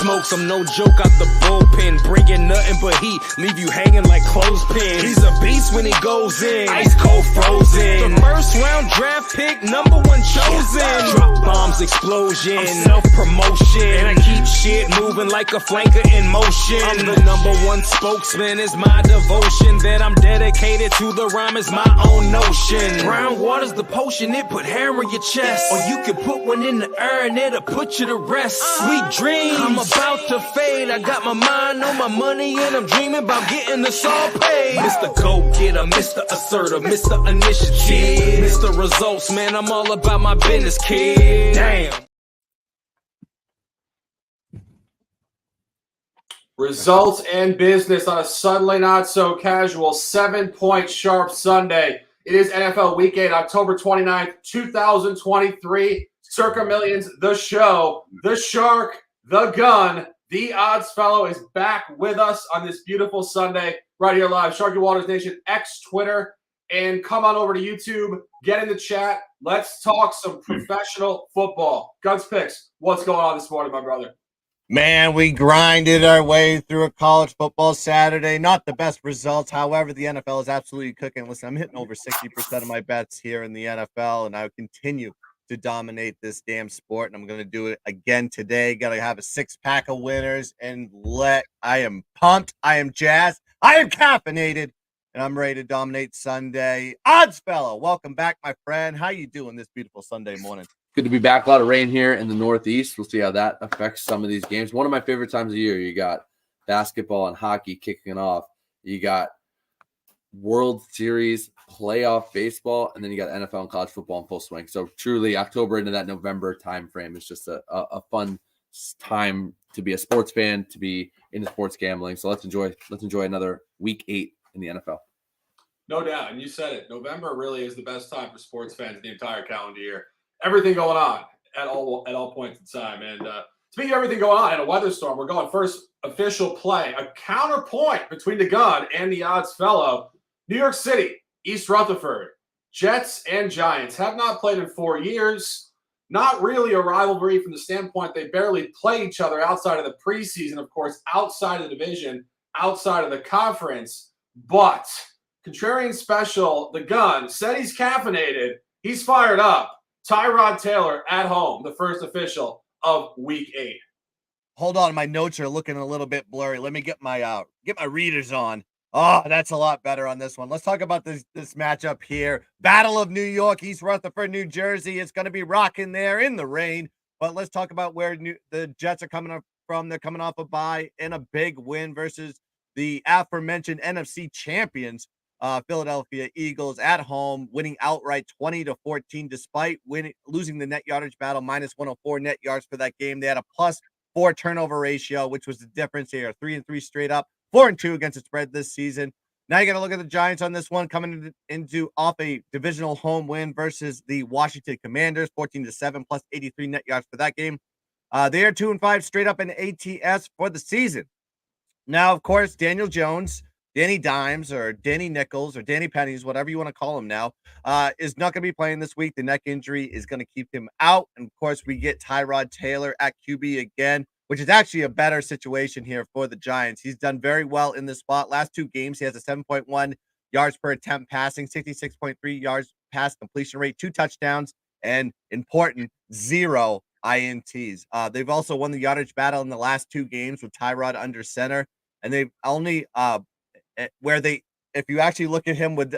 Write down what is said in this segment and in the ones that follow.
smokes, I'm no joke out the bullpen. Bringing nothing but heat, leave you hanging like clothespins. He's a beast when he goes in, ice cold frozen. The first round draft pick, number one chosen. Drop bombs, explosion, self-promotion. And I keep shit moving like a flanker in motion. I'm the number one spokesman, is my devotion. That I'm dedicated to the rhyme is my own notion. Brown water's the potion, it put hair on your chest. Or you can put one in the air and it'll put you to rest. Sweet dreams, I'm about to fade. I got my mind on my money and I'm dreaming about getting this all paid. Mr. Go-Getter, Mr. Assertive, Mr. Initiative, Mr. Results, man, I'm all about my business, kid. Damn. Results and business on a Sunday not so casual 7-point sharp Sunday. It is NFL Week 8, October 29th, 2023. Circa Millions, the show, the shark, the gun, the odds fellow is back with us on this beautiful Sunday right here live. Sharky Waters Nation, X, Twitter, and come on over to YouTube. Get in the chat. Let's talk some professional football. Guns Picks, what's going on this morning, my brother? Man, we grinded our way through a college football Saturday. Not the best results. However, the NFL is absolutely cooking. Listen, I'm hitting over 60% of my bets here in the NFL, and I continue to dominate this damn sport, and I'm going to do it again today. Got to have a six-pack of winners, and I am pumped. I am jazzed. I am caffeinated, and I'm ready to dominate Sunday. Odds fellow, welcome back, my friend. How you doing this beautiful Sunday morning? Good to be back. A lot of rain here in the Northeast. We'll see how that affects some of these games. One of my favorite times of year. You got basketball and hockey kicking off. You got World Series, playoff baseball, and then you got NFL and college football in full swing. So truly, October into that November time frame is just a fun time to be a sports fan, to be into sports gambling. So let's enjoy another Week 8 in the NFL. No doubt, and you said it. November really is the best time for sports fans the entire calendar year. Everything going on at all points in time. And speaking of everything going on, and a weather storm, we're going first official play, a counterpoint between the gun and the odds fellow. New York City, East Rutherford, Jets and Giants have not played in 4 years. Not really a rivalry from the standpoint they barely play each other outside of the preseason, of course, outside of the division, outside of the conference. But contrarian special, the gun, said he's caffeinated. He's fired up. Tyrod Taylor at home, the first official of Week 8. Hold on, my notes are looking a little bit blurry. Let me get my readers on. Oh, that's a lot better on this one. Let's talk about this matchup here. Battle of New York, East Rutherford, New Jersey. It's going to be rocking there in the rain. But let's talk about where the Jets are coming up from. They're coming off a bye and a big win versus the aforementioned NFC champions, Philadelphia Eagles at home, winning outright 20-14, despite losing the net yardage battle, minus 104 net yards for that game. They had a +4 turnover ratio, which was the difference here. 3-3 straight up, 4-2 against the spread this season. Now you got to look at the Giants on this one, coming into off a divisional home win versus the Washington Commanders, 14-7, +83 net yards for that game. They are 2-5 straight up in ATS for the season. Now, of course, Daniel Jones, Danny Dimes, or Danny Nichols, or Danny Pennies, whatever you want to call him now, is not going to be playing this week. The neck injury is going to keep him out. And, of course, we get Tyrod Taylor at QB again, which is actually a better situation here for the Giants. He's done very well in this spot. Last 2 games, he has a 7.1 yards per attempt passing, 66.3 yards pass completion rate, 2 touchdowns, and important, 0 INTs. They've also won the yardage battle in the last 2 games with Tyrod under center. And they've only if you actually look at him with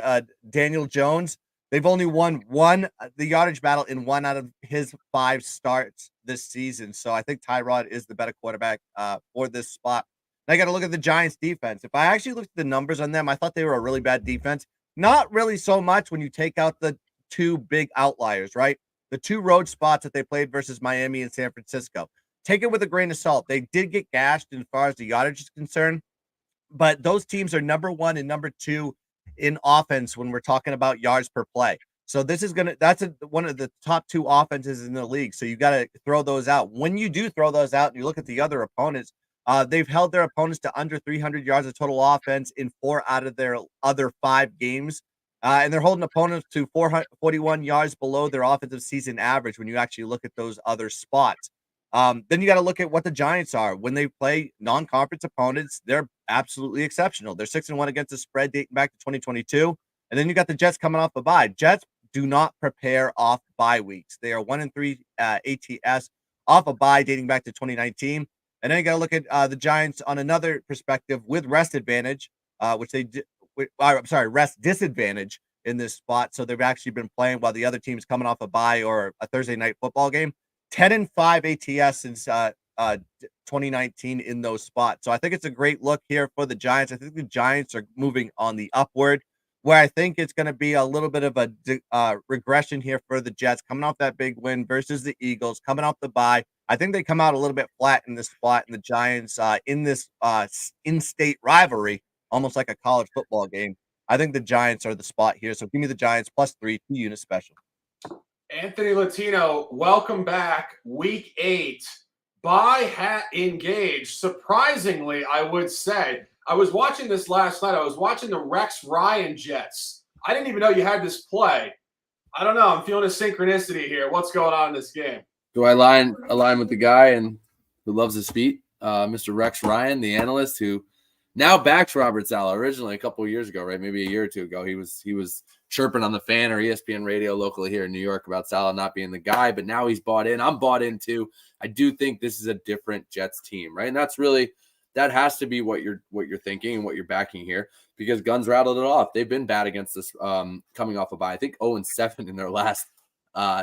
Daniel Jones, they've only won the yardage battle in 1 out of his 5 starts this season. So I think Tyrod is the better quarterback for this spot. Now I got to look at the Giants defense. If I actually looked at the numbers on them, I thought they were a really bad defense. Not really so much when you take out the 2 big outliers, right? The 2 road spots that they played versus Miami and San Francisco. Take it with a grain of salt. They did get gashed as far as the yardage is concerned, but those teams are number 1 and number 2 in offense when we're talking about yards per play. So this is that's one of the top 2 offenses in the league. So you got to throw those out. When you do throw those out and you look at the other opponents, they've held their opponents to under 300 yards of total offense in 4 out of their other 5 games. And they're holding opponents to 441 yards below their offensive season average when you actually look at those other spots. Then you got to look at what the Giants are. When they play non-conference opponents, they're absolutely exceptional. They're 6-1 against the spread dating back to 2022. And then you got the Jets coming off a bye. Jets do not prepare off bye weeks. They are 1-3 ATS off a bye dating back to 2019. And then you got to look at the Giants on another perspective with rest advantage, rest disadvantage in this spot. So they've actually been playing while the other team's coming off a bye or a Thursday night football game. 10-5 ATS since 2019 in those spots. So I think it's a great look here for the Giants. I think the Giants are moving on the upward, where I think it's going to be a little bit of a regression here for the Jets coming off that big win versus the Eagles, coming off the bye. I think they come out a little bit flat in this spot, and the Giants in this in-state rivalry, almost like a college football game. I think the Giants are the spot here. So give me the Giants +3, 2-unit special. Anthony Latino, welcome back. Week 8. Buy, hat, engage. Surprisingly, I would say. I was watching this last night. I was watching the Rex Ryan Jets. I didn't even know you had this play. I don't know. I'm feeling a synchronicity here. What's going on in this game? Do I align with the guy who loves his feet, Mr. Rex Ryan, the analyst who now backs Robert Saleh? Originally, a couple of years ago, right, maybe a year or two ago, he was chirping on the Fan or ESPN radio locally here in New York about Saleh not being the guy, but now he's bought in. I'm bought in too. I do think this is a different Jets team, right? And that has to be what you're thinking and what you're backing here, because Guns rattled it off. They've been bad against this coming off a bye. I think 0-7 in their last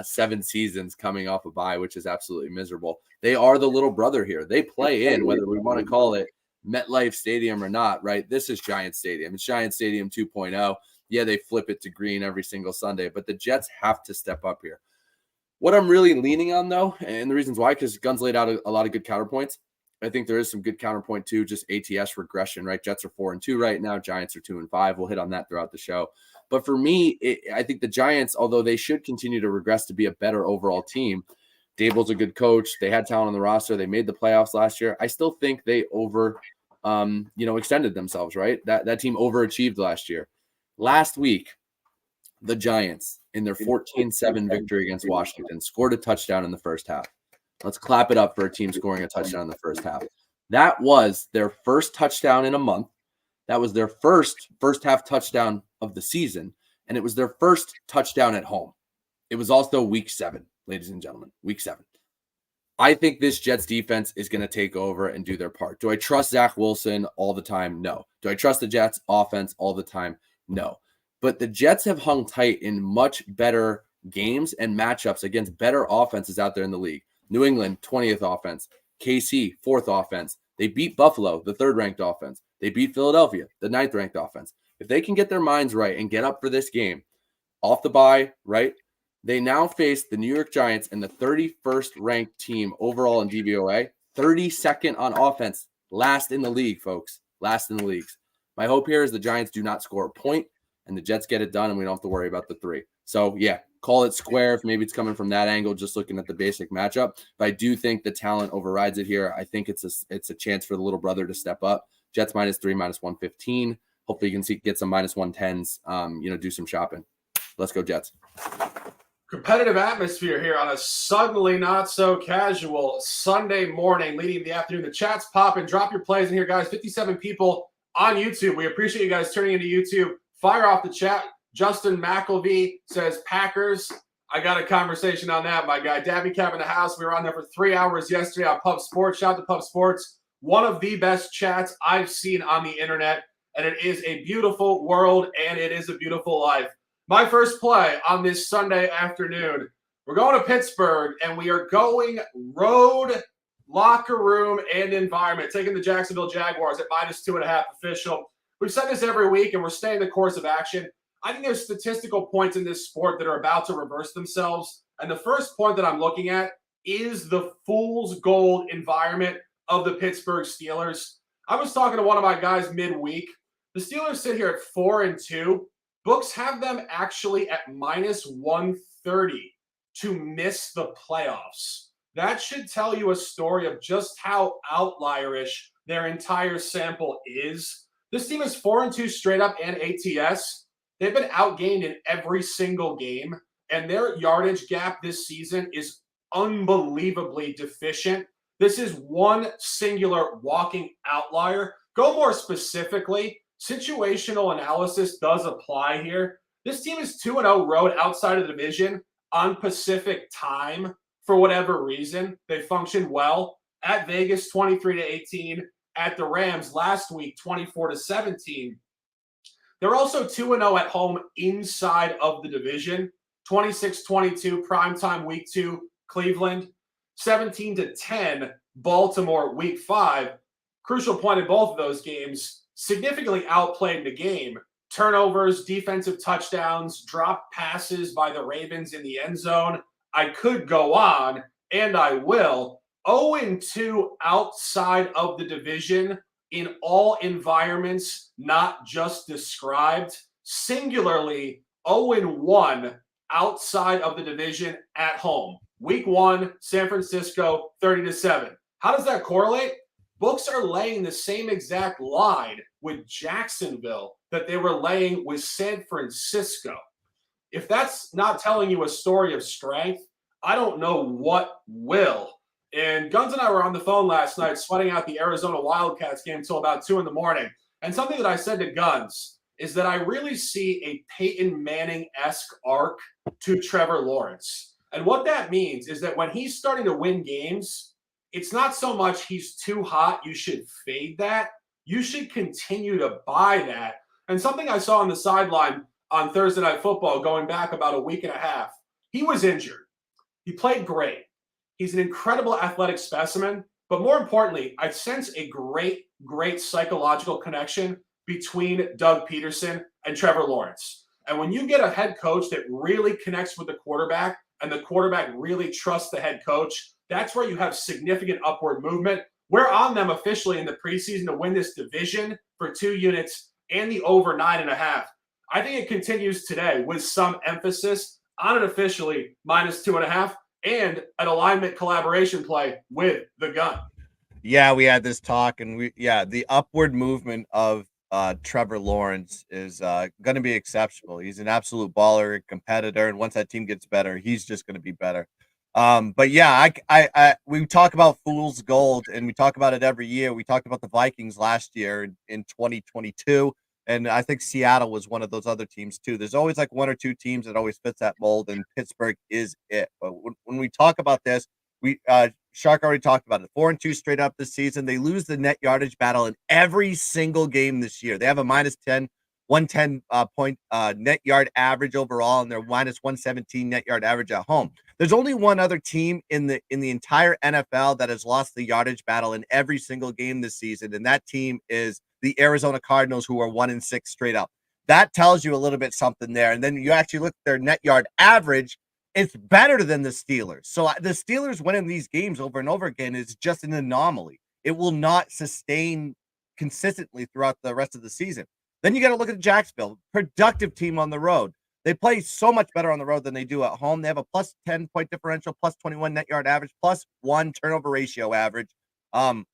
7 seasons coming off a bye, which is absolutely miserable. They are the little brother here. They play in, whether we want to call it MetLife Stadium or not, right? This is Giant Stadium. It's Giant Stadium 2.0. Yeah, they flip it to green every single Sunday, but the Jets have to step up here. What I'm really leaning on, though, and the reasons why, because Guns laid out a lot of good counterpoints. I think there is some good counterpoint too, just ATS regression, right? Jets are 4-2 right now. Giants are 2-5. We'll hit on that throughout the show. But for me, I think the Giants, although they should continue to regress to be a better overall team, Dable's a good coach. They had talent on the roster. They made the playoffs last year. I still think they extended themselves, right? That team overachieved last year. Last week, the Giants, in their 14-7 victory against Washington, scored a touchdown in the first half. Let's clap it up for a team scoring a touchdown in the first half. That was their first touchdown in a month. That was their first half touchdown of the season, and it was their first touchdown at home. It was also week 7, ladies and gentlemen, week 7. I think this Jets defense is going to take over and do their part. Do I trust Zach Wilson all the time? No. Do I trust the Jets offense all the time? No. But the Jets have hung tight in much better games and matchups against better offenses out there in the league. New England, 20th offense. KC, 4th offense. They beat Buffalo, the 3rd-ranked offense. They beat Philadelphia, the 9th-ranked offense. If they can get their minds right and get up for this game, off the bye, right, they now face the New York Giants and the 31st ranked team overall in DVOA, 32nd on offense, last in the league, folks, last in the leagues. My hope here is the Giants do not score a point and the Jets get it done and we don't have to worry about the 3. So, yeah, call it square if maybe it's coming from that angle, just looking at the basic matchup. But I do think the talent overrides it here. I think it's a chance for the little brother to step up. Jets -3, -115. Hopefully you can get some -110s, do some shopping. Let's go, Jets. Competitive atmosphere here on a suddenly not so casual Sunday morning leading the afternoon. The chat's popping. Drop your plays in here, guys. 57 people on YouTube. We appreciate you guys turning into YouTube. Fire off the chat. Justin McElvey says Packers. I got a conversation on that, my guy. Dabby Cap in the house. We were on there for 3 hours yesterday on Pub Sports. Shout out to Pub Sports. One of the best chats I've seen on the internet. And it is a beautiful world and it is a beautiful life. My first play on this Sunday afternoon, we're going to Pittsburgh, and we are going road, locker room, and environment, taking the Jacksonville Jaguars at -2.5 official. We've said this every week, and we're staying the course of action. I think there's statistical points in this sport that are about to reverse themselves, and the first point that I'm looking at is the fool's gold environment of the Pittsburgh Steelers. I was talking to one of my guys midweek. The Steelers sit here at 4-2. Books have them actually at -130 to miss the playoffs. That should tell you a story of just how outlierish their entire sample is. This team is 4-2 straight up and ATS. They've been outgained in every single game, and their yardage gap this season is unbelievably deficient. This is one singular walking outlier. Go more specifically, situational analysis does apply here. This team is 2-0 road outside of the division on Pacific time for whatever reason. They functioned well at Vegas 23-18, at the Rams last week 24-17. They're also 2-0 at home inside of the division. 26-22 primetime week 2 Cleveland, 17-10 Baltimore week 5. Crucial point in both of those games, significantly outplayed the game. Turnovers, defensive touchdowns, dropped passes by the Ravens in the end zone. I could go on, and I will. 0-2 outside of the division in all environments not just described. Singularly, 0-1 outside of the division at home. Week 1, San Francisco, 30-7. How does that correlate? Books are laying the same exact line with Jacksonville that they were laying with San Francisco. If that's not telling you a story of strength, I don't know what will. And Guns and I were on the phone last night sweating out the Arizona Wildcats game until about 2 in the morning. And something that I said to Guns is that I really see a Peyton Manning-esque arc to Trevor Lawrence. And what that means is that when he's starting to win games, it's not so much he's too hot, you should fade that. You should continue to buy that. And something I saw on the sideline on Thursday Night Football going back about a week and a half, he was injured. He played great. He's an incredible athletic specimen. But more importantly, I sense a great psychological connection between Doug Peterson and Trevor Lawrence. And when you get a head coach that really connects with the quarterback and the quarterback really trusts the head coach, that's where you have significant upward movement. We're on them officially in the preseason to win this division for 2 units and the over 9.5. I think it continues today with some emphasis on it officially -2.5 and an alignment collaboration play with the gun. Yeah, we had this talk, and the upward movement of Trevor Lawrence is going to be exceptional. He's an absolute baller, competitor, and once that team gets better, he's just going to be better. But yeah, we talk about fool's gold, and we talk about it every year. We talked about the Vikings last year in 2022, and I think Seattle was one of those other teams too. There's always like 1 or 2 teams that always fits that mold, and Pittsburgh is it. But when we talk about this, Shark already talked about it. 4-2 straight up this season. They lose the net yardage battle in every single game this year. They have a -110 point net yard average overall, and they're -117 net yard average at home. There's only one other team in the entire NFL that has lost the yardage battle in every single game this season, and that team is the Arizona Cardinals, who are 1-6 straight up. That tells you a little bit something there. And then you actually look at their net yard average. It's better than the Steelers. So the Steelers winning these games over and over again is just an anomaly. It will not sustain consistently throughout the rest of the season. Then you got to look at Jacksonville, productive team on the road. They play so much better on the road than they do at home. They have a +10 point differential, +21 net yard average, +1 turnover ratio average. And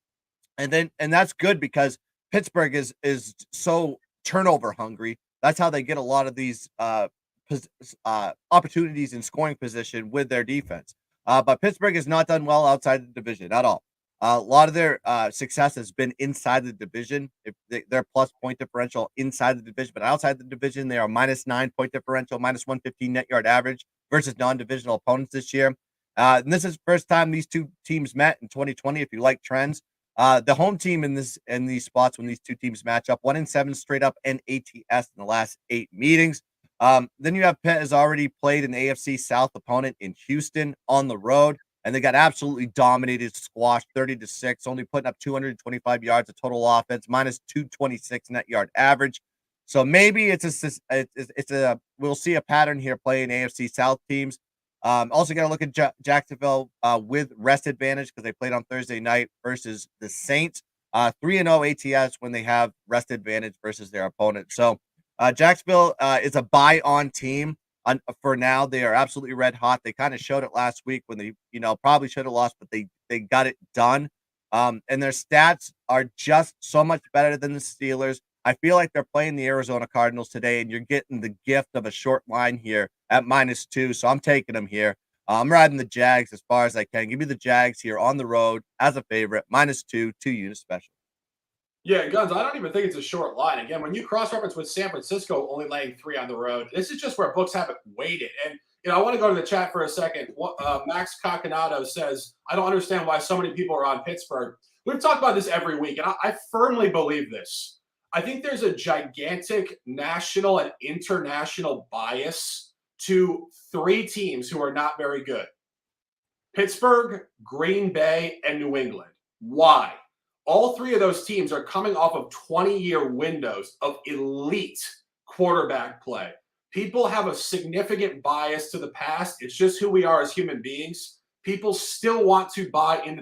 that's good because Pittsburgh is so turnover hungry. That's how they get a lot of these opportunities in scoring position with their defense. But Pittsburgh has not done well outside the division at all. A lot of their success has been inside the division. If their plus point differential inside the division, but outside the division, they are -9 point differential, -115 net yard average versus non-divisional opponents this year. And this is the first time these two teams met in 2020. If you like trends, the home team in these spots when these two teams match up, 1-7 straight up and ATS in the last 8 meetings. Then you have Pitt has already played an AFC South opponent in Houston on the road, and they got absolutely dominated, squashed 30-6, only putting up 225 yards of total offense, -226 net yard average. So maybe we'll see a pattern here playing AFC South teams. Also got to look at Jacksonville with rest advantage because they played on Thursday night versus the Saints. 3-0 ATS when they have rest advantage versus their opponent. So Jacksonville is a buy-on team. For now, they are absolutely red hot. They kind of showed it last week when they, probably should have lost, but they got it done. And their stats are just so much better than the Steelers. I feel like they're playing the Arizona Cardinals today, and you're getting the gift of a short line here at -2. So I'm taking them here. I'm riding the Jags as far as I can. Give me the Jags here on the road as a favorite, -2 unit special. Yeah, Guns, I don't even think it's a short line. Again, when you cross-reference with San Francisco only laying 3 on the road, this is just where books have it weighted. And, I want to go to the chat for a second. Max Caconato says, I don't understand why so many people are on Pittsburgh. We've talked about this every week, and I firmly believe this. I think there's a gigantic national and international bias to 3 teams who are not very good. Pittsburgh, Green Bay, and New England. Why? All 3 of those teams are coming off of 20-year windows of elite quarterback play. People have a significant bias to the past. It's just who we are as human beings. People still want to buy into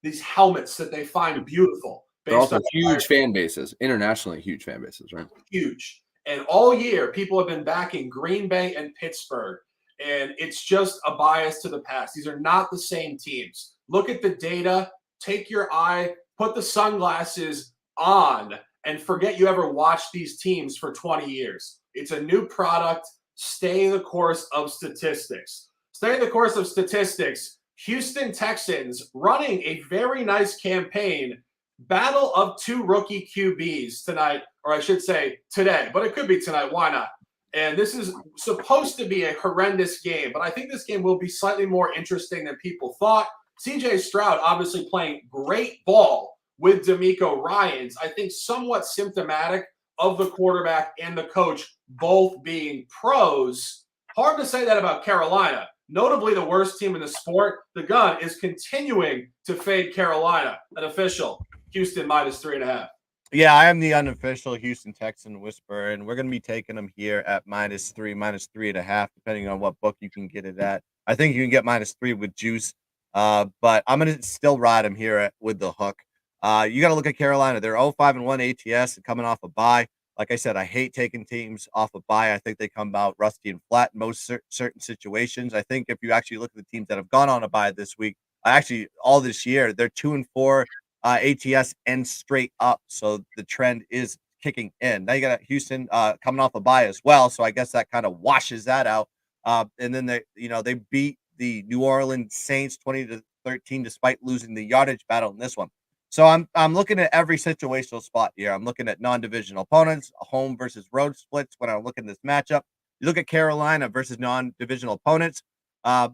these helmets that they find beautiful. They're also huge fan bases, internationally huge fan bases, right? Huge. And all year, people have been backing Green Bay and Pittsburgh. And it's just a bias to the past. These are not the same teams. Look at the data. Take your eye, put the sunglasses on, and forget you ever watched these teams for 20 years. It's a new product. Stay the course of statistics. Stay the course of statistics. Houston Texans running a very nice campaign. Battle of 2 rookie QBs tonight, or I should say today, but it could be tonight. Why not? And this is supposed to be a horrendous game, but I think this game will be slightly more interesting than people thought. CJ Stroud obviously playing great ball with DeMeco Ryans, I think somewhat symptomatic of the quarterback and the coach both being pros. Hard to say that about Carolina. Notably the worst team in the sport. The Gun is continuing to fade Carolina, an official. Houston -3.5. Yeah, I am the unofficial Houston Texan whisperer, and we're going to be taking them here at -3, -3.5, depending on what book you can get it at. I think you can get -3 with juice, but I'm going to still ride them here with the hook. You got to look at Carolina. They're 0-5-1 ATS and coming off a bye. Like I said, I hate taking teams off a bye. I think they come out rusty and flat in most certain situations. I think if you actually look at the teams that have gone on a bye this week, actually all this year, they're 2-4 ATS and straight up. So the trend is kicking in. Now you got Houston coming off a bye as well. So I guess that kind of washes that out. And then they beat the New Orleans Saints 20-13 despite losing the yardage battle in this one. So I'm looking at every situational spot here. I'm looking at non-divisional opponents, home versus road splits when I'm looking at this matchup. You look at Carolina versus non-divisional opponents,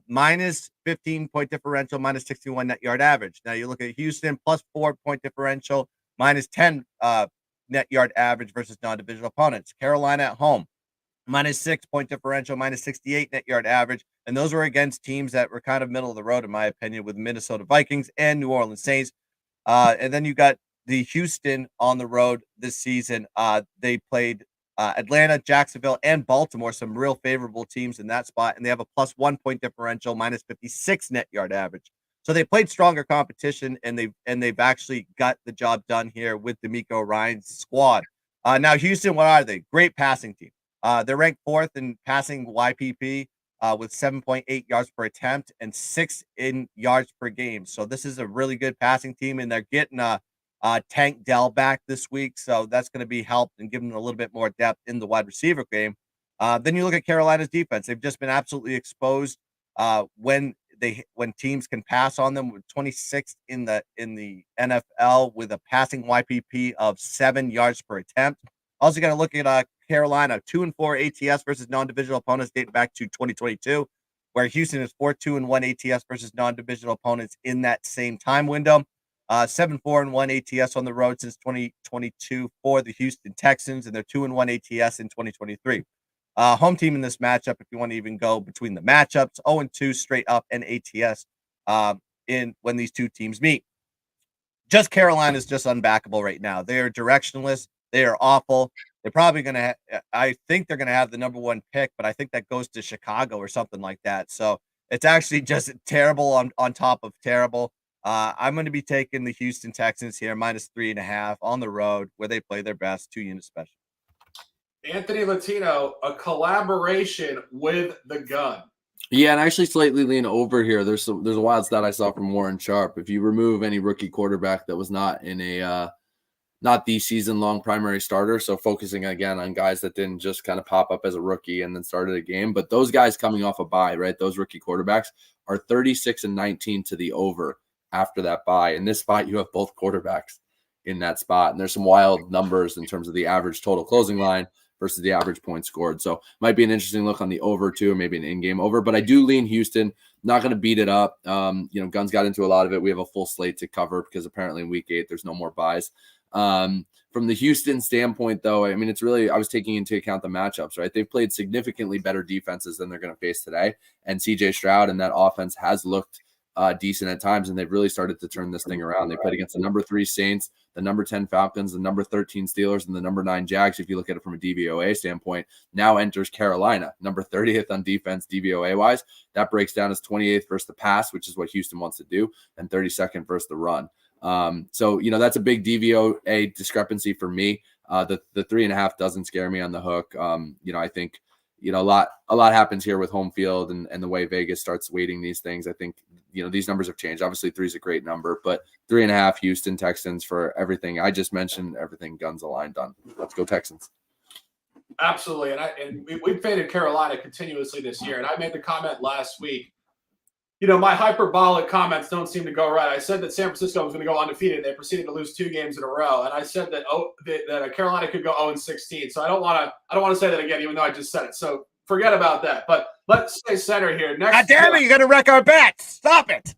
minus 15-point differential, minus 61 net yard average. Now you look at Houston, plus 4-point differential, minus 10 net yard average versus non-divisional opponents. Carolina at home, minus 6-point differential, minus 68 net yard average. And those were against teams that were kind of middle of the road, in my opinion, with Minnesota Vikings and New Orleans Saints. And then you got the Houston on the road this season. They played Atlanta, Jacksonville, and Baltimore, some real favorable teams in that spot. And they have a plus 1-point differential, minus 56 net yard average. So they played stronger competition, and they've actually got the job done here with DeMeco Ryans' squad. Now Houston, what are they? Great passing team. They're ranked 4th in passing YPP. With 7.8 yards per attempt and 6 in yards per game. So this is a really good passing team, and they're getting Tank Dell back this week. So that's going to be helped and giving them a little bit more depth in the wide receiver game. Then you look at Carolina's defense. They've just been absolutely exposed when teams can pass on them, with 26th in the NFL with a passing YPP of 7 yards per attempt. Also got to look at Carolina, 2-4 ATS versus non-divisional opponents dating back to 2022, where Houston is 4-2-1 ATS versus non-divisional opponents in that same time window. 7-4-1 ATS on the road since 2022 for the Houston Texans, and they're 2-1 ATS in 2023. Home team in this matchup, if you want to even go between the matchups, 0-2 straight up and ATS in when these two teams meet. Just Carolina is just unbackable right now. They are directionless. They are awful. They're probably going to I think they're going to have the number 1 pick, but I think that goes to Chicago or something like that. So it's actually just terrible on top of terrible. I'm going to be taking the Houston Texans here, minus 3.5 on the road where they play their best, 2 unit special. Anthony Latino, a collaboration with the Gun. Yeah, and I actually slightly lean over here. There's a wild stat I saw from Warren Sharp. If you remove any rookie quarterback that was not in a not the season-long primary starter, so focusing again on guys that didn't just kind of pop up as a rookie and then started a game. But those guys coming off a bye, right, those rookie quarterbacks are 36-19 to the over after that bye. In this spot, you have both quarterbacks in that spot, and there's some wild numbers in terms of the average total closing line versus the average points scored. So might be an interesting look on the over too, or maybe an in-game over. But I do lean Houston. Not going to beat it up. Guns got into a lot of it. We have a full slate to cover because apparently in week 8 there's no more buys. From the Houston standpoint, though, I mean, it's really, I was taking into account the matchups, right? They've played significantly better defenses than they're going to face today. And CJ Stroud and that offense has looked decent at times, and they've really started to turn this thing around. They played against the number 3 Saints, the number 10 Falcons, the number 13 Steelers, and the number 9 Jags. If you look at it from a DVOA standpoint, now enters Carolina, number 30th on defense DVOA wise. That breaks down as 28th versus the pass, which is what Houston wants to do, and 32nd versus the run. So that's a big DVOA discrepancy for me. The 3.5 doesn't scare me on the hook. I think, a lot happens here with home field and the way Vegas starts weighting these things. I think, these numbers have changed. Obviously 3 is a great number, but 3.5 Houston Texans for everything I just mentioned, everything guns aligned on. Let's go Texans. Absolutely. And we've faded Carolina continuously this year. And I made the comment last week, my hyperbolic comments don't seem to go right. I said that San Francisco was going to go undefeated. They proceeded to lose 2 games in a row, and I said that Carolina could go 0-16. So I don't want to say that again, even though I just said it. So forget about that. But let's stay center here. Next, God damn it! You're going to wreck our bets. Stop it.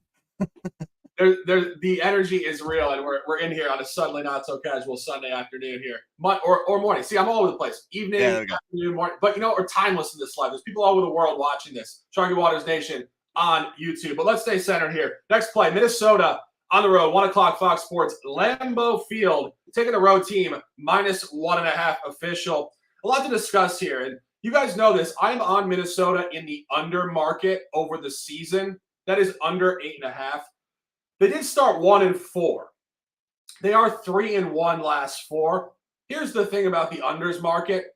The energy is real, and we're in here on a suddenly not so casual Sunday afternoon here, or morning. See, I'm all over the place. Evening, afternoon, morning. But we're timeless in this life. There's people all over the world watching this. Sharky Waters Nation on YouTube. But let's stay centered here. Next play, Minnesota on the road, 1 o'clock Fox Sports, Lambeau Field, taking the road team, -1.5 official. A lot to discuss here. And you guys know this. I'm on Minnesota in the under market over the season. That is under 8.5. They did start 1-4. They are 3-1 last 4. Here's the thing about the unders market.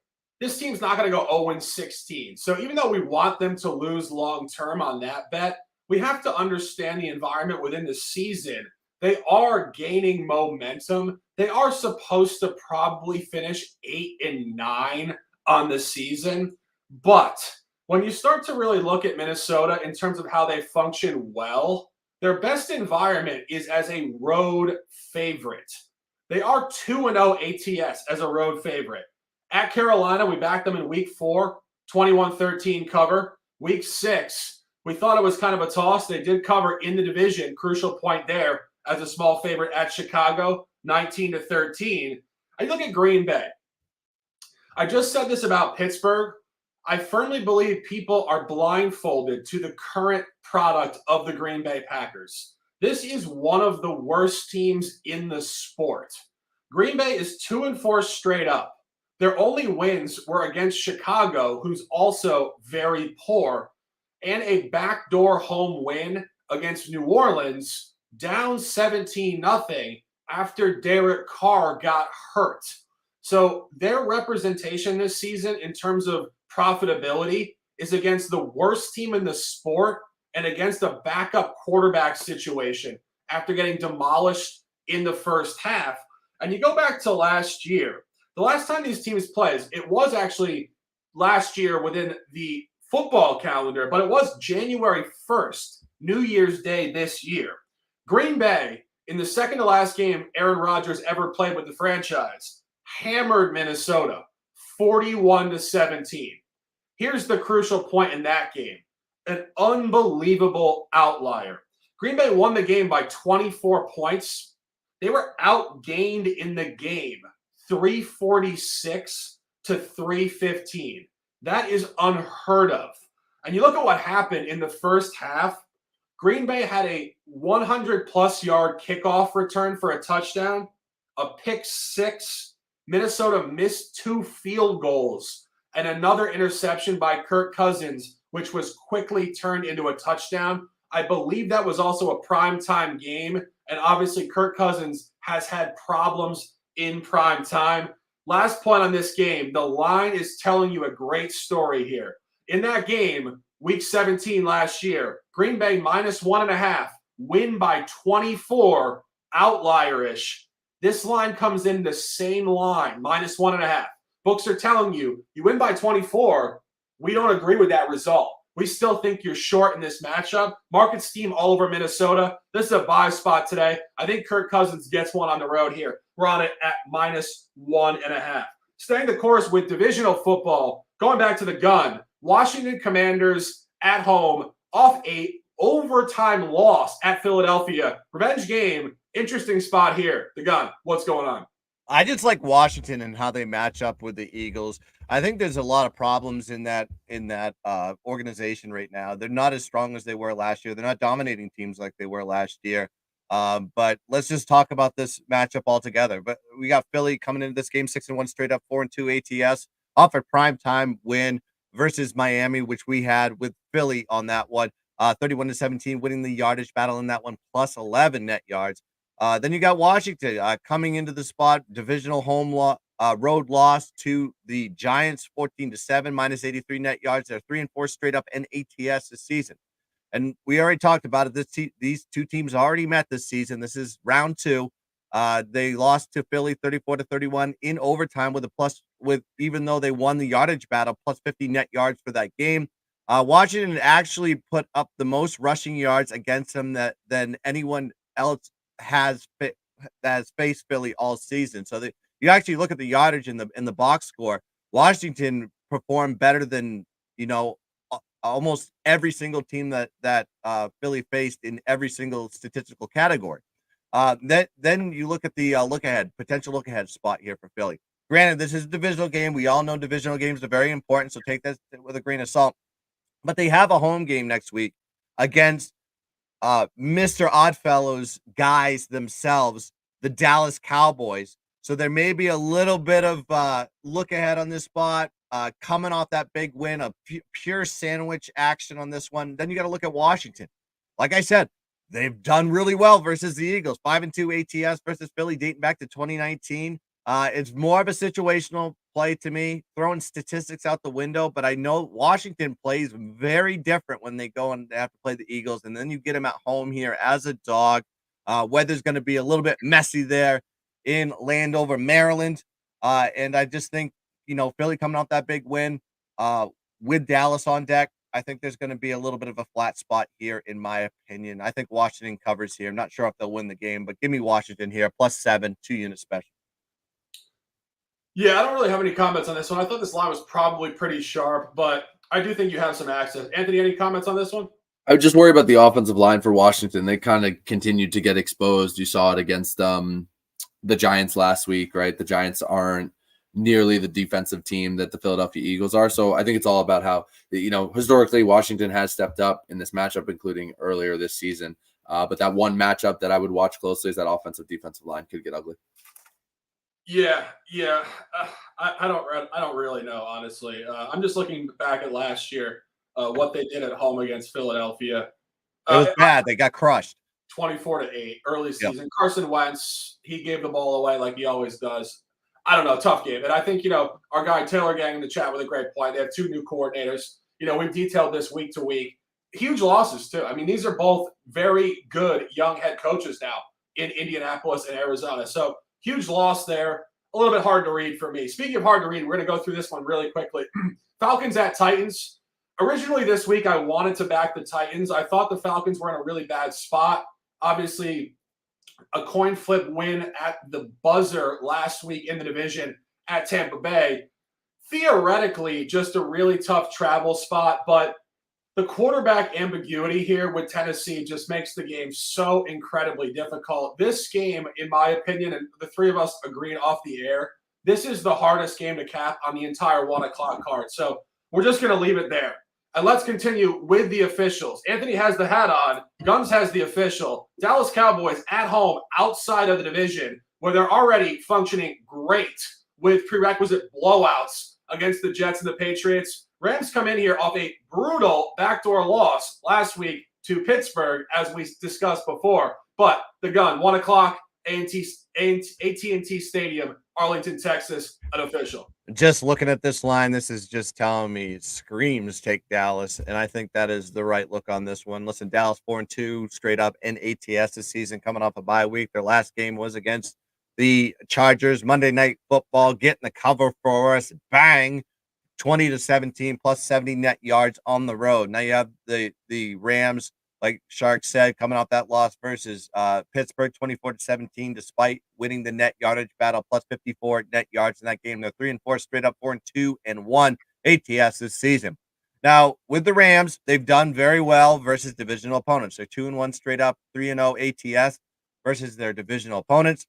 This team's not going to go 0-16. So even though we want them to lose long-term on that bet, we have to understand the environment within the season. They are gaining momentum. They are supposed to probably finish 8-9 on the season. But when you start to really look at Minnesota in terms of how they function well, their best environment is as a road favorite. They are 2-0 ATS as a road favorite. At Carolina, we backed them in week 4, 21-13 cover. Week 6, we thought it was kind of a toss. They did cover in the division, crucial point there, as a small favorite at Chicago, 19-13. I look at Green Bay. I just said this about Pittsburgh. I firmly believe people are blindfolded to the current product of the Green Bay Packers. This is one of the worst teams in the sport. Green Bay is 2-4 straight up. Their only wins were against Chicago, who's also very poor, and a backdoor home win against New Orleans, down 17-0 after Derek Carr got hurt. So their representation this season in terms of profitability is against the worst team in the sport and against a backup quarterback situation after getting demolished in the first half. And you go back to last year. The last time these teams played, it was actually last year within the football calendar, but it was January 1st, New Year's Day this year. Green Bay, in the second to last game Aaron Rodgers ever played with the franchise, hammered Minnesota 41-17. Here's the crucial point in that game. An unbelievable outlier. Green Bay won the game by 24 points. They were outgained in the game 346-315. That is unheard of. And you look at what happened in the first half. Green Bay had a 100-plus yard kickoff return for a touchdown, a pick 6. Minnesota missed 2 field goals and another interception by Kirk Cousins, which was quickly turned into a touchdown. I believe that was also a primetime game. And obviously Kirk Cousins has had problems in prime time. Last point on this game, the line is telling you a great story here. In that game, week 17 last year, Green Bay -1.5, win by 24, outlier-ish. This line comes in the same line, -1.5. Books are telling you, you win by 24. We don't agree with that result. We still think you're short in this matchup. Market steam all over Minnesota. This is a buy spot today. I think Kirk Cousins gets one on the road here. We're on it at -1.5. Staying the course with divisional football, going back to the gun, Washington Commanders at home off a overtime loss at Philadelphia. Revenge game. Interesting spot here. The gun. What's going on? I just like Washington and how they match up with the Eagles. I think there's a lot of problems in that organization right now. They're not as strong as they were last year. They're not dominating teams like they were last year. But let's just talk about this matchup altogether. But we got Philly coming into this game 6-1 straight up, 4-2 ATS off a primetime win versus Miami, which we had with Philly on that one. 31-17, winning the yardage battle in that one, plus 11 net yards. Then you got Washington coming into the spot, divisional road loss to the Giants, 14-7, -83 net yards. They're 3-4 straight up in ATS this season. And we already talked about it. These two teams already met this season. This is round 2. They lost to Philly 34-31 in overtime even though they won the yardage battle, plus 50 net yards for that game. Washington actually put up the most rushing yards against them than anyone else has faced Philly all season. So you actually look at the yardage in the box score. Washington performed better than almost every single team that Philly faced in every single statistical category. Then you look at the potential look ahead spot here for Philly. Granted, this is a divisional game. We all know divisional games are very important, so take this with a grain of salt. But they have a home game next week against Mr. Oddfellow's guys themselves, the Dallas Cowboys. So there may be a little bit of look ahead on this spot, coming off that big win, a pure sandwich action on this one. Then you got to look at Washington. Like I said, they've done really well versus the Eagles. 5-2 ATS versus Philly dating back to 2019. It's more of a situational play to me, throwing statistics out the window, but I know Washington plays very different when they go and they have to play the Eagles, and then you get them at home here as a dog. Weather's going to be a little bit messy there in Landover, Maryland, and I just think, Philly coming off that big win with Dallas on deck, I think there's going to be a little bit of a flat spot here, in my opinion. I think Washington covers here. I'm not sure if they'll win the game, but give me Washington here, +7, 2-unit special. Yeah, I don't really have any comments on this one. I thought this line was probably pretty sharp, but I do think you have some access. Anthony, any comments on this one? I would just worry about the offensive line for Washington. They kind of continued to get exposed. You saw it against the Giants last week, right? The Giants aren't nearly the defensive team that the Philadelphia Eagles are. So I think it's all about how, historically Washington has stepped up in this matchup, including earlier this season. But that one matchup that I would watch closely is that offensive defensive line could get ugly. Yeah. I don't really know, honestly. I'm just looking back at last year, what they did at home against Philadelphia. It was bad. They got crushed. 24-8 early season. Yep. Carson Wentz, he gave the ball away like he always does. I don't know, tough game. And I think, our guy Taylor Gang in the chat with a great point. They have 2 new coordinators. We've detailed this week to week. Huge losses, too. I mean, these are both very good young head coaches now in Indianapolis and Arizona. So huge loss there. A little bit hard to read for me. Speaking of hard to read, we're going to go through this one really quickly. Falcons at Titans. Originally this week, I wanted to back the Titans. I thought the Falcons were in a really bad spot. Obviously, a coin flip win at the buzzer last week in the division at Tampa Bay. Theoretically, just a really tough travel spot, but the quarterback ambiguity here with Tennessee just makes the game so incredibly difficult. This game, in my opinion, and the three of us agreed off the air, this is the hardest game to cap on the entire 1 o'clock card. So we're just going to leave it there. And let's continue with the officials. Anthony has the hat on. Guns has the official. Dallas Cowboys at home outside of the division, where they're already functioning great with prerequisite blowouts against the Jets and the Patriots. Rams come in here off a brutal backdoor loss last week to Pittsburgh, as we discussed before. But the gun, 1 o'clock, AT&T Stadium, Arlington, Texas, an official. Just looking at this line, this is just telling me it screams take Dallas, and I think that is the right look on this one. Listen, Dallas 4-2 straight up in ATS this season, coming off a bye week. Their last game was against the Chargers. Monday Night Football getting the cover for us. Bang. 20-17 plus 70 net yards on the road. Now you have the Rams, like Shark said, coming off that loss versus Pittsburgh 24-17, despite winning the net yardage battle, plus 54 net yards in that game. They're 3-4 straight up, 4-2 and 1 ATS this season. Now with the Rams, they've done very well versus divisional opponents. They're 2-1 straight up, 3-0 ATS versus their divisional opponents.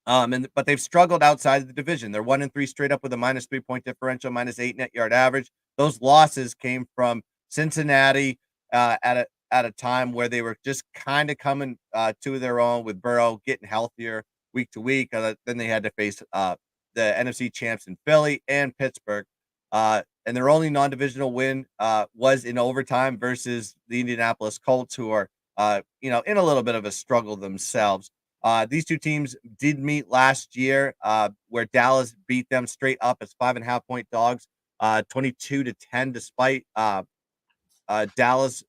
But they've struggled outside of the division. They're 1-3 straight up with a minus 3-point differential, minus 8 net yard average. Those losses came from Cincinnati at a time where they were just kind of coming to their own with Burrow getting healthier week to week. Then they had to face the NFC champs in Philly and Pittsburgh. And their only non-divisional win was in overtime versus the Indianapolis Colts, who are in a little bit of a struggle themselves. These two teams did meet last year, where Dallas beat them straight up as 5.5-point dogs, 22-10, despite Dallas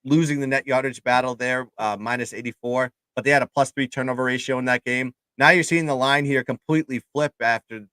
losing the net yardage battle there, minus 84. But they had a +3 turnover ratio in that game. Now you're seeing the line here completely flip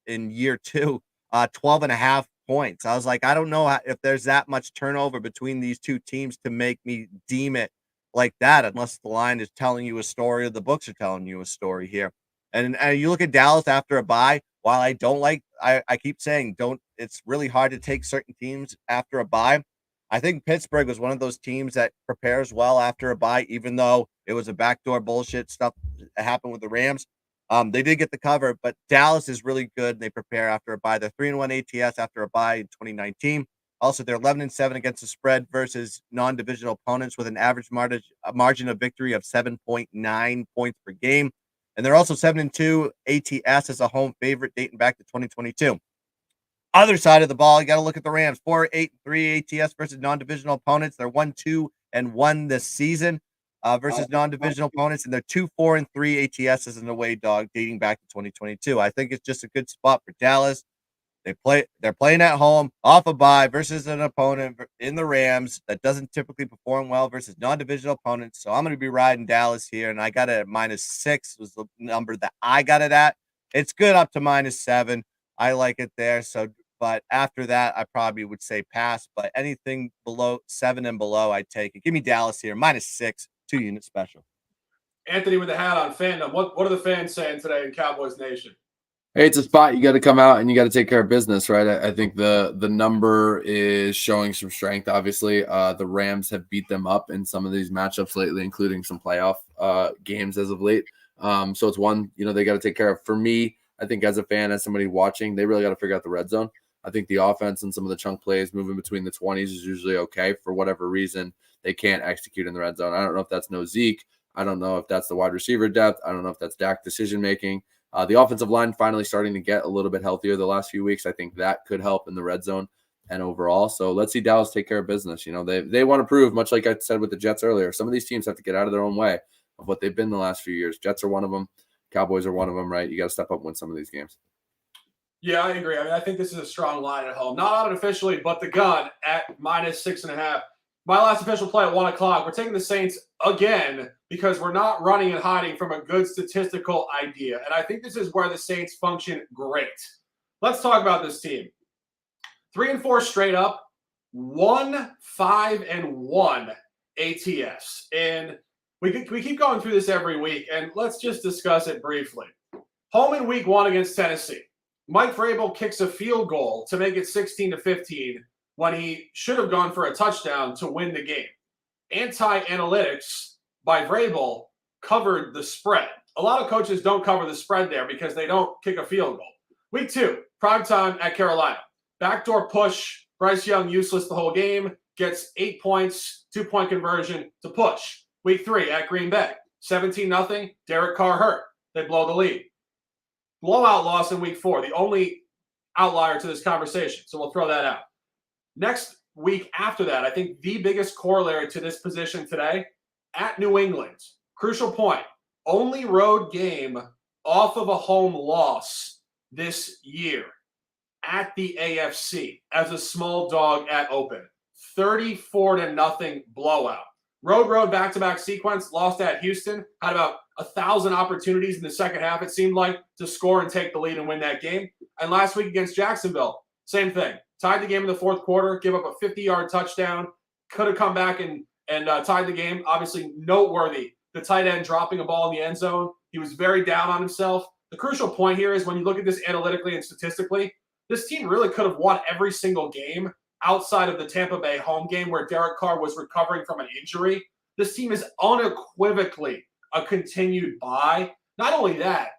in year 2, 12.5 points. I was like, I don't know if there's that much turnover between these two teams to make me deem it like that, unless the line is telling you a story or the books are telling you a story here. And you look at Dallas after a bye. While I don't like, I keep saying it's really hard to take certain teams after a bye. I think Pittsburgh was one of those teams that prepares well after a bye, even though it was a backdoor bullshit stuff that happened with the Rams. They did get the cover, but Dallas is really good. And they prepare after a bye. They're 3-1 ATS after a bye in 2019. Also, they're 11-7 against the spread versus non-divisional opponents with an average margin of victory of 7.9 points per game. And they're also 7-2 ATS as a home favorite dating back to 2022. Other side of the ball, you got to look at the Rams. 4-8-3 ATS versus non-divisional opponents. They're 1-2-1 this season versus non-divisional opponents. And they're 2-4-3 ATS as an away dog dating back to 2022. I think it's just a good spot for Dallas. They're playing at home off a bye versus an opponent in the Rams that doesn't typically perform well versus non-divisional opponents. So I'm going to be riding Dallas here, and I got it at -6 was the number that I got it at. It's good up to -7. I like it there. So, but after that, I probably would say pass. But anything below 7 and below, I'd take it. Give me Dallas here, -6, 2-unit special. Anthony with the hat on fandom. What are the fans saying today in Cowboys Nation? Hey, it's a spot you got to come out and you got to take care of business, right? I think the number is showing some strength. Obviously, the Rams have beat them up in some of these matchups lately, including some playoff games as of late. So it's one, they got to take care of. For me, I think as a fan, as somebody watching, they really got to figure out the red zone. I think the offense and some of the chunk plays moving between the 20s is usually okay. For whatever reason, they can't execute in the red zone. I don't know if that's no Zeke. I don't know if that's the wide receiver depth. I don't know if that's Dak decision-making. The offensive line finally starting to get a little bit healthier the last few weeks. I think that could help in the red zone and overall. So let's see Dallas take care of business. They want to prove, much like I said with the Jets earlier, some of these teams have to get out of their own way of what they've been the last few years. Jets are one of them. Cowboys are one of them, right? You got to step up and win some of these games. Yeah, I agree. I think this is a strong line at home. Not unofficially, but the gun at -6.5. My last official play at 1 o'clock. We're taking the Saints again because we're not running and hiding from a good statistical idea. And I think this is where the Saints function great. Let's talk about this team. 3-4 straight up, 1-5-1 ATS. And we keep going through this every week, and let's just discuss it briefly. Home in week 1 against Tennessee. Mike Vrabel kicks a field goal to make it 16-15 when he should have gone for a touchdown to win the game. Anti-analytics by Vrabel covered the spread. A lot of coaches don't cover the spread there because they don't kick a field goal. Week 2, primetime at Carolina. Backdoor push, Bryce Young useless the whole game, gets 8 points, 2-point conversion to push. Week 3 at Green Bay, 17-0, Derek Carr hurt. They blow the lead. Blowout loss in week 4, the only outlier to this conversation, so we'll throw that out. Next week after that, I think the biggest corollary to this position today, at New England. Crucial point, only road game off of a home loss this year at the AFC as a small dog at open. 34-0 blowout. Road, back-to-back sequence, lost at Houston, had about 1,000 opportunities in the second half, it seemed like, to score and take the lead and win that game. And last week against Jacksonville, same thing. Tied the game in the fourth quarter, give up a 50-yard touchdown, could have come back and tied the game. Obviously noteworthy, the tight end dropping a ball in the end zone. He was very down on himself. The crucial point here is when you look at this analytically and statistically, this team really could have won every single game outside of the Tampa Bay home game where Derek Carr was recovering from an injury. This team is unequivocally a continued bye. Not only that,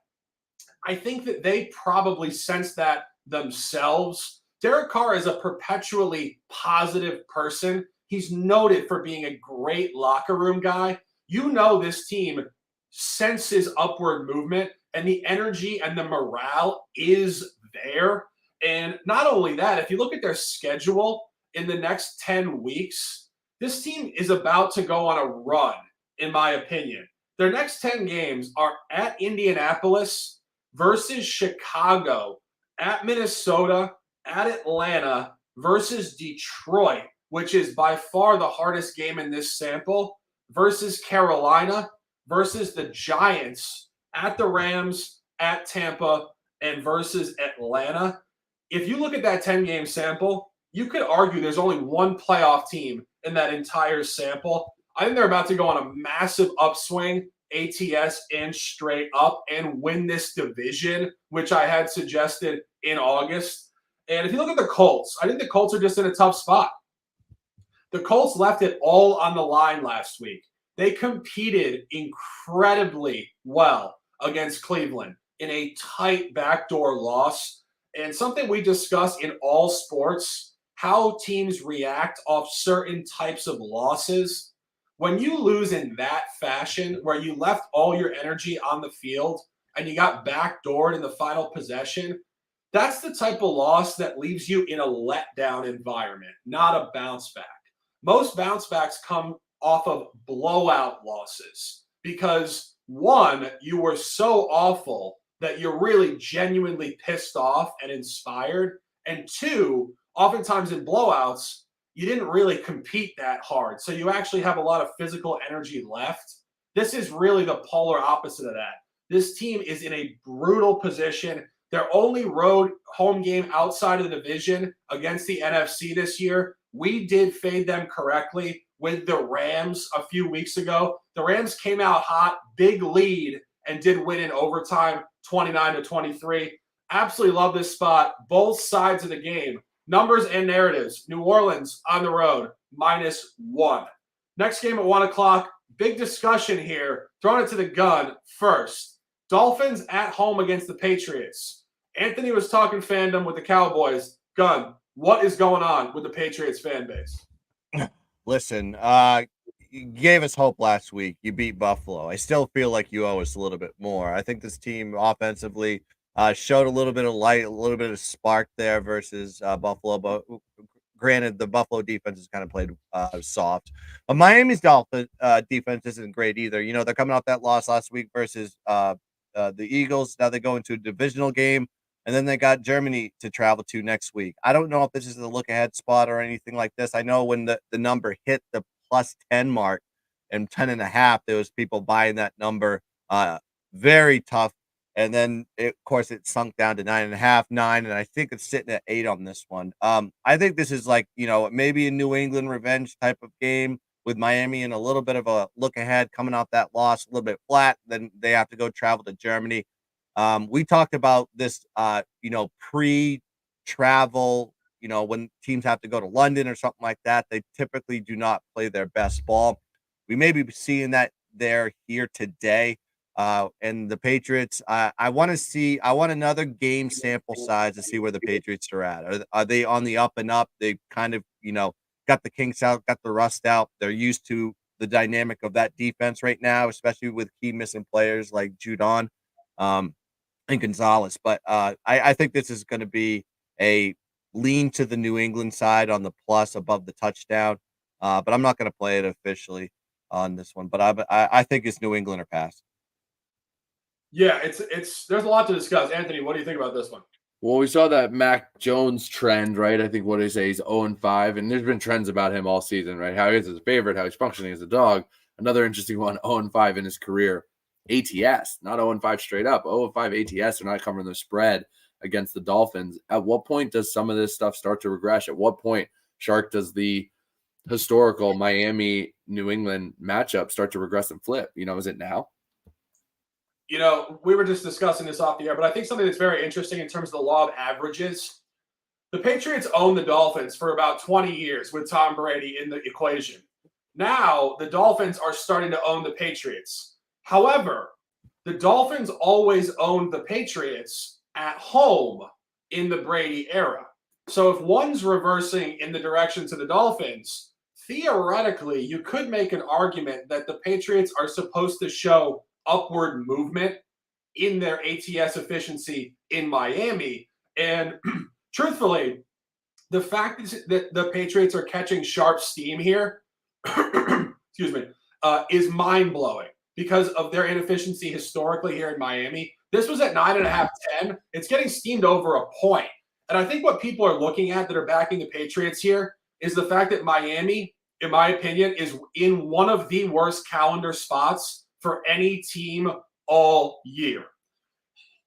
I think that they probably sense that themselves. Derek Carr is a perpetually positive person. He's noted for being a great locker room guy. You know this team senses upward movement, and the energy and the morale is there. And not only that, if you look at their schedule in the next 10 weeks, this team is about to go on a run, in my opinion. Their next 10 games are at Indianapolis versus Chicago, at Minnesota, at Atlanta versus Detroit, which is by far the hardest game in this sample, versus Carolina, versus the Giants, at the Rams, at Tampa, and versus Atlanta. If you look at that 10-game sample, you could argue there's only one playoff team in that entire sample. I think they're about to go on a massive upswing, ATS and straight up, and win this division, which I had suggested in August. And if you look at the Colts, I think the Colts are just in a tough spot. The Colts left it all on the line last week. They competed incredibly well against Cleveland in a tight backdoor loss. And something we discuss in all sports, how teams react off certain types of losses. When you lose in that fashion, where you left all your energy on the field and you got backdoored in the final possession, that's the type of loss that leaves you in a letdown environment, not a bounce back. Most bounce backs come off of blowout losses because, one, you were so awful that you're really genuinely pissed off and inspired. And two, oftentimes in blowouts, you didn't really compete that hard. So you actually have a lot of physical energy left. This is really the polar opposite of that. This team is in a brutal position. Their only road home game outside of the division against the NFC this year, we did fade them correctly with the Rams a few weeks ago. The Rams came out hot, big lead, and did win in overtime, 29-23. Absolutely love this spot. Both sides of the game. Numbers and narratives. New Orleans on the road, -1. Next game at 1 o'clock. Big discussion here. Throwing it to the gun first. Dolphins at home against the Patriots. Anthony was talking fandom with the Cowboys. Gun, what is going on with the Patriots fan base? Listen, you gave us hope last week. You beat Buffalo. I still feel like you owe us a little bit more. I think this team offensively showed a little bit of light, a little bit of spark there versus Buffalo. But granted, the Buffalo defense has kind of played soft. But Miami's Dolphins defense isn't great either. You know, they're coming off that loss last week versus the Eagles. Now they go into a divisional game, and then they got Germany to travel to next week. I don't know if this is a look-ahead spot or anything like this. I know when the number hit the +10 mark and 10.5, there was people buying that number. Very tough. And then, of course, it sunk down to 9.5, 9, and I think it's sitting at 8 on this one. I think this is like, you know, maybe a New England revenge type of game with Miami and a little bit of a look ahead coming off that loss, a little bit flat. Then they have to go travel to Germany. We talked about this, you know, pre-travel, you know, when teams have to go to London or something like that, they typically do not play their best ball. We may be seeing that here today. And the Patriots, I want another game sample size to see where the Patriots are at. Are they on the up and up? They kind of, you know, got the kinks out, got the rust out. They're used to the dynamic of that defense right now, especially with key missing players like Judon and Gonzalez. But I think this is going to be a lean to the New England side on the plus above the touchdown. But I'm not going to play it officially on this one. But I think it's New England or pass. Yeah, it's there's a lot to discuss. Anthony, what do you think about this one? Yeah, it's there's a lot to discuss. Anthony, what do you think about this one? Well, we saw that Mac Jones trend, right? I think what they say he's 0-5, and there's been trends about him all season, right? How he is as a favorite, how he's functioning as a dog. Another interesting one, 0-5 in his career. ATS, not 0-5 straight up. 0-5 ATS are not covering the spread against the Dolphins. At what point does some of this stuff start to regress? At what point, Shark, does the historical Miami-New England matchup start to regress and flip? Is it now? We were just discussing this off the air, but I think something that's very interesting in terms of the law of averages. The Patriots owned the Dolphins for about 20 years with Tom Brady in the equation. Now, the Dolphins are starting to own the Patriots. However, the Dolphins always owned the Patriots at home in the Brady era. So if one's reversing in the direction to the Dolphins, theoretically, you could make an argument that the Patriots are supposed to show upward movement in their ATS efficiency in Miami. And truthfully, the fact that the Patriots are catching sharp steam here, excuse me, is mind-blowing because of their inefficiency historically here in Miami. This was at 9.5, 10. It's getting steamed over a point. And I think what people are looking at that are backing the Patriots here is the fact that Miami, in my opinion, is in one of the worst calendar spots for any team all year.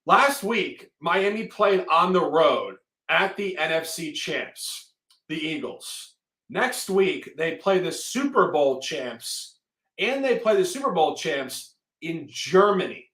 Last week, Miami played on the road at the NFC champs, the Eagles. Next week, they play the Super Bowl champs, and they play the Super Bowl champs in Germany.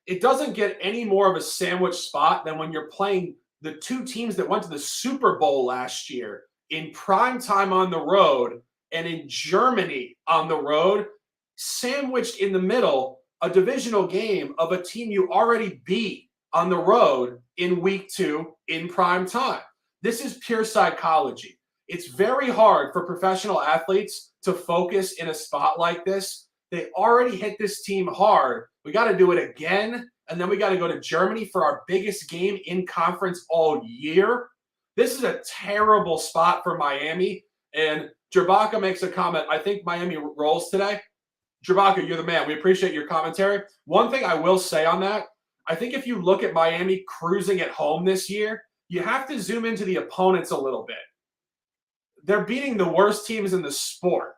It doesn't get any more of a sandwich spot than when you're playing the two teams that went to the Super Bowl last year in prime time on the road and in Germany on the road, sandwiched in the middle, a divisional game of a team you already beat on the road in week 2 in prime time. This is pure psychology. It's very hard for professional athletes to focus in a spot like this. They already hit this team hard. We got to do it again, and then we got to go to Germany for our biggest game in conference all year. This is a terrible spot for Miami, and Jabaka makes a comment. I think Miami rolls today. Jabaka, you're the man. We appreciate your commentary. One thing I will say on that, I think if you look at Miami cruising at home this year, you have to zoom into the opponents a little bit. They're beating the worst teams in the sport.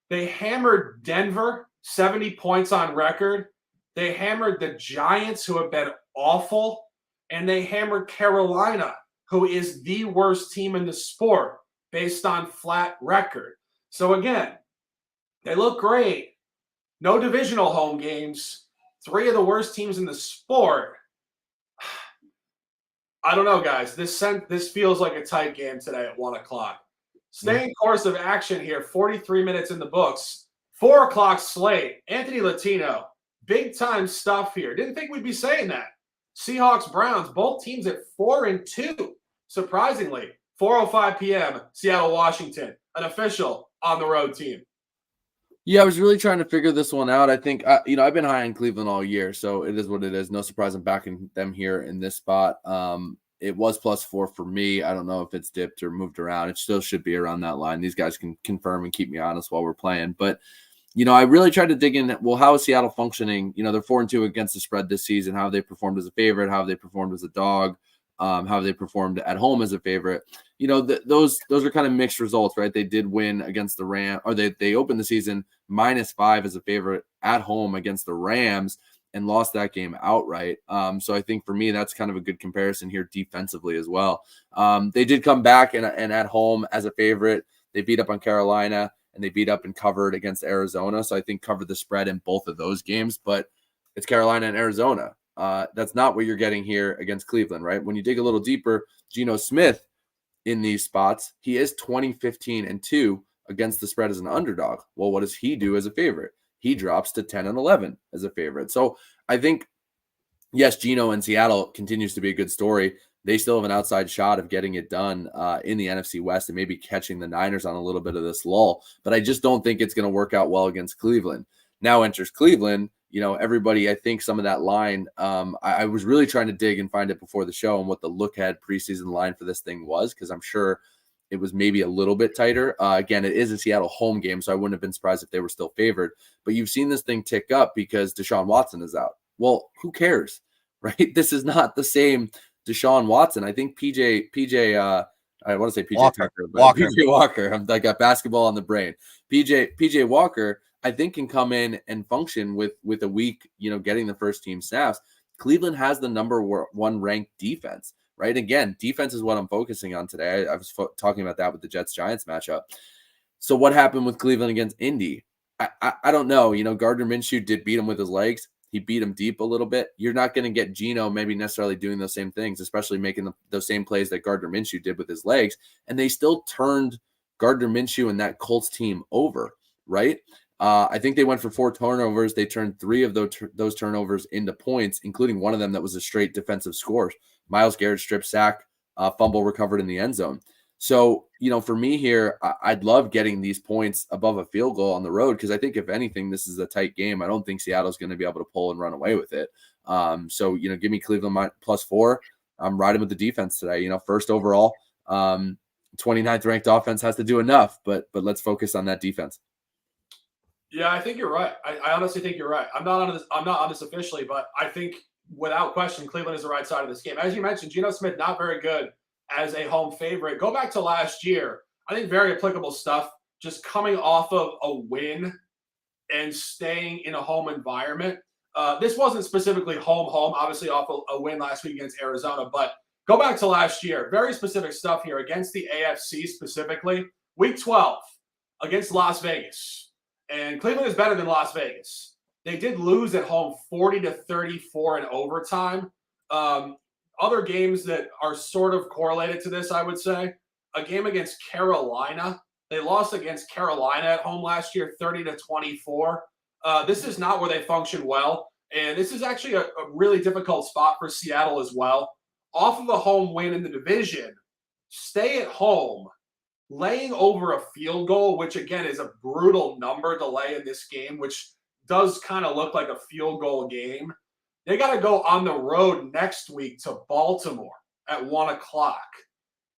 They hammered Denver, 70 points on record. They hammered the Giants, who have been awful. And they hammered Carolina, who is the worst team in the sport based on flat record. So again, they look great. No divisional home games. 3 of the worst teams in the sport. I don't know, guys. This feels like a tight game today at 1 o'clock. Staying course of action here. 43 minutes in the books. 4 o'clock slate. Anthony Latino. Big time stuff here. Didn't think we'd be saying that. Seahawks, Browns, both teams at 4-2. Surprisingly, 4:05 p.m. Seattle, Washington. An official on the road team. Yeah, I was really trying to figure this one out. I think, I've been high on Cleveland all year, so it is what it is. No surprise I'm backing them here in this spot. It was +4 for me. I don't know if it's dipped or moved around. It still should be around that line. These guys can confirm and keep me honest while we're playing. But, I really tried to dig in. Well, how is Seattle functioning? They're 4-2 against the spread this season. How have they performed as a favorite? How have they performed as a dog? How have they performed at home as a favorite? Those are kind of mixed results, right? They did win against the Rams, or they opened the season -5 as a favorite at home against the Rams and lost that game outright. So I think for me, that's kind of a good comparison here defensively as well. They did come back and at home as a favorite. They beat up on Carolina and they beat up and covered against Arizona. So I think covered the spread in both of those games, but it's Carolina and Arizona. That's not what you're getting here against Cleveland, right? When you dig a little deeper, Geno Smith in these spots, he is 20-15-2 against the spread as an underdog. Well, what does he do as a favorite? He drops to 10-11 as a favorite. So I think, yes, Geno in Seattle continues to be a good story. They still have an outside shot of getting it done in the NFC West and maybe catching the Niners on a little bit of this lull. But I just don't think it's going to work out well against Cleveland. Now enters Cleveland. Everybody, I think some of that line, I was really trying to dig and find it before the show and what the look-ahead preseason line for this thing was, because I'm sure it was maybe a little bit tighter. Again, it is a Seattle home game, so I wouldn't have been surprised if they were still favored. But you've seen this thing tick up because Deshaun Watson is out. Well, who cares, right? This is not the same Deshaun Watson. I think I want to say PJ Walker. Tucker, but Walker. PJ Walker. I got basketball on the brain. PJ Walker, I think, can come in and function with a week, getting the first team snaps. Cleveland has the number 1 ranked defense, right? Again, defense is what I'm focusing on today. I was talking about that with the Jets-Giants matchup. So what happened with Cleveland against Indy? I don't know. Gardner Minshew did beat him with his legs. He beat him deep a little bit. You're not going to get Geno maybe necessarily doing those same things, especially making those same plays that Gardner Minshew did with his legs. And they still turned Gardner Minshew and that Colts team over, right? I think they went for 4 turnovers. They turned 3 of those turnovers into points, including one of them that was a straight defensive score. Myles Garrett strip sack, fumble recovered in the end zone. So, for me here, I'd love getting these points above a field goal on the road because I think if anything, this is a tight game. I don't think Seattle's going to be able to pull and run away with it. So, give me Cleveland +4. I'm riding with the defense today. First overall, 29th ranked offense has to do enough, but let's focus on that defense. Yeah, I think you're right. I honestly think you're right. I'm not on this officially, but I think without question, Cleveland is the right side of this game. As you mentioned, Geno Smith not very good as a home favorite. Go back to last year. I think very applicable stuff. Just coming off of a win and staying in a home environment. This wasn't specifically home, obviously off a win last week against Arizona, but go back to last year. Very specific stuff here against the AFC specifically. Week 12 against Las Vegas. And Cleveland is better than Las Vegas. They did lose at home 40-34 in overtime. Other games that are sort of correlated to this, I would say, a game against Carolina. They lost against Carolina at home last year, 30-24. This is not where they function well. And this is actually a really difficult spot for Seattle as well. Off of a home win in the division, stay at home, laying over a field goal, which again is a brutal number to lay in this game, which does kind of look like a field goal game. They got to go on the road next week to Baltimore at 1:00.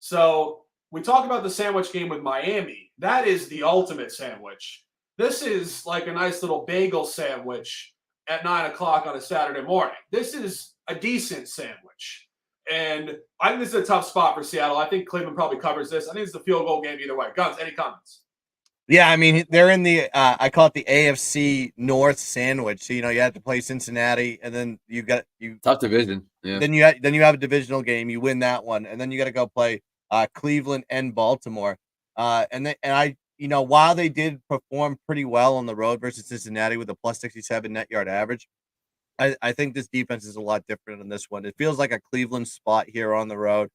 So we talk about the sandwich game with Miami. That is the ultimate sandwich. This is like a nice little bagel sandwich at 9:00 on a Saturday morning. This is a decent sandwich. And I think this is a tough spot for Seattle. I think Cleveland probably covers this. I think it's a field goal game either way. Guns, any comments? Yeah, I mean, they're in the I call it the AFC North sandwich. So, you have to play Cincinnati, and then you tough division. Yeah. Then you have a divisional game. You win that one, and then you got to go play Cleveland and Baltimore. While they did perform pretty well on the road versus Cincinnati with a +67 net yard average, I think this defense is a lot different in this one. It feels like a Cleveland spot here on the road.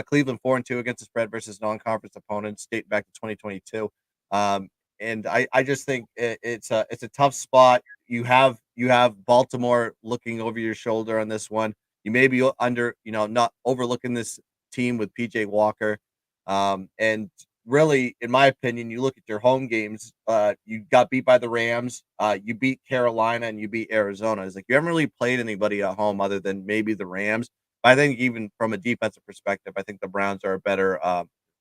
Cleveland 4-2 against the spread versus non-conference opponents, date back to 2022. And I just think it's a tough spot. You have Baltimore looking over your shoulder on this one. You may be not overlooking this team with PJ Walker. And really, in my opinion, you look at your home games. You got beat by the Rams. You beat Carolina and you beat Arizona. It's like you haven't really played anybody at home other than maybe the Rams. But I think even from a defensive perspective, I think the Browns are a better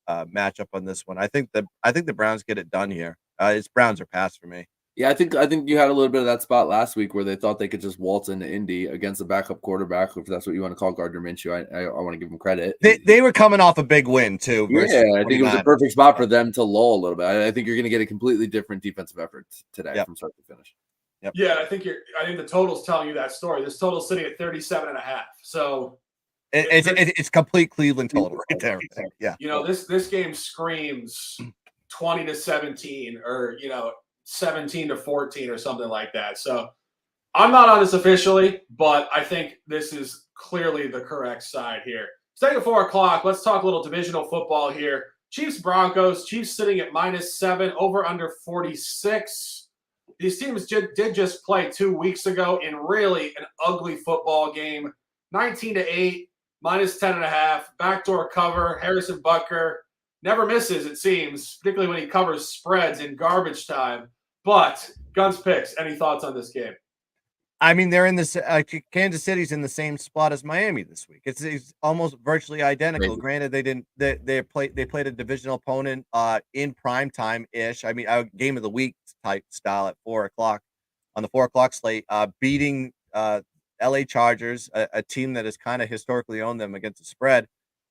matchup on this one. I think the Browns get it done here. It's Browns or pass for me. Yeah, I think you had a little bit of that spot last week where they thought they could just waltz into Indy against a backup quarterback, if that's what you want to call Gardner Minshew. I want to give him credit. They were coming off a big win too. Yeah, I think it was a perfect spot for them to lull a little bit. I think you're going to get a completely different defensive effort today from start to finish. Yep. Yeah, I think the total's telling you that story. This total's sitting at 37.5. So it's complete Cleveland total right there. Yeah. This game screams 20-17 or 17-14 or something like that. So I'm not on this officially, but I think this is clearly the correct side here. Staying at 4:00. Let's talk a little divisional football here. Chiefs Broncos. Chiefs sitting at -7, over under 46. These teams did just play 2 weeks ago in really an ugly football game. 19-8, -10.5, backdoor cover. Harrison Butker never misses, it seems, particularly when he covers spreads in garbage time. But Guns picks. Any thoughts on this game? I mean, they're in this. Kansas City's in the same spot as Miami this week. It's almost virtually identical. Crazy. Granted, they didn't. They played a divisional opponent in prime time ish. I mean, a game of the week type style at 4:00 on the 4:00 slate, beating LA Chargers, a team that has kind of historically owned them against the spread.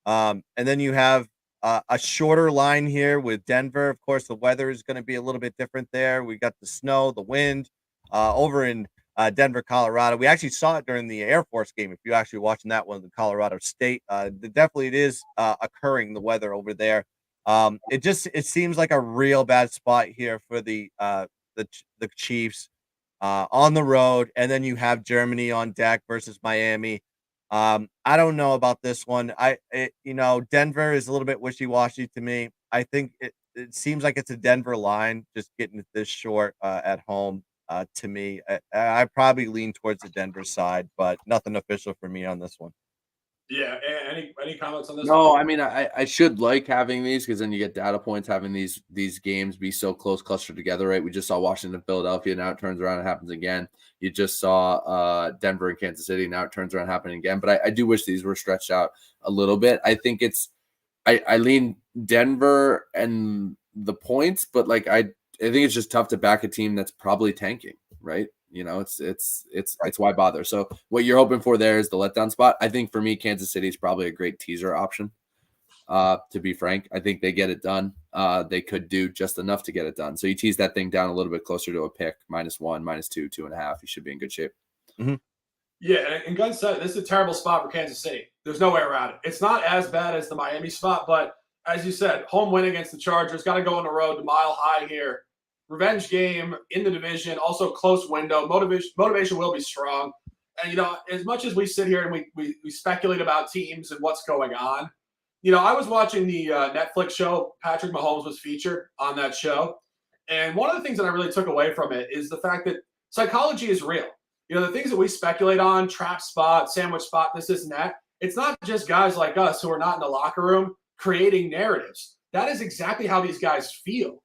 And then you have a shorter line here with Denver. Of course, the weather is going to be a little bit different there. We got the snow, the wind over in Denver, Colorado. We actually saw it during the Air Force game. If you're actually watching that one, the Colorado State, it is occurring, the weather over there. It seems like a real bad spot here for the Chiefs on the road, and then you have Germany on deck versus Miami. I don't know about this one. Denver is a little bit wishy-washy to me. I think it seems like it's a Denver line, just getting it this short at home. To me, I probably lean towards the Denver side, but nothing official for me on this one. Yeah. Any comments on this? No, I mean, I should like having these because then you get data points having these games be so close, clustered together, right? We just saw Washington, Philadelphia. Now it turns around and happens again. You just saw Denver and Kansas City. Now it turns around happening again. But I do wish these were stretched out a little bit. I think I lean Denver and the points, but like I think it's just tough to back a team that's probably tanking, right? It's why bother. So what you're hoping for there is the letdown spot. I think for me, Kansas City is probably a great teaser option. To be frank, I think they get it done. They could do just enough to get it done. So you tease that thing down a little bit closer to a pick, -1, -2, 2.5. You should be in good shape. Mm-hmm. Yeah, and Gunn said this is a terrible spot for Kansas City. There's no way around it. It's not as bad as the Miami spot, but as you said, home win against the Chargers, got to go on the road to Mile High here. Revenge game in the division, also close window. Motivation will be strong. And, as much as we sit here and we speculate about teams and what's going on, I was watching the Netflix show. Patrick Mahomes was featured on that show. And one of the things that I really took away from it is the fact that psychology is real. The things that we speculate on, trap spot, sandwich spot, this, and that, it's not just guys like us who are not in the locker room creating narratives. That is exactly how these guys feel.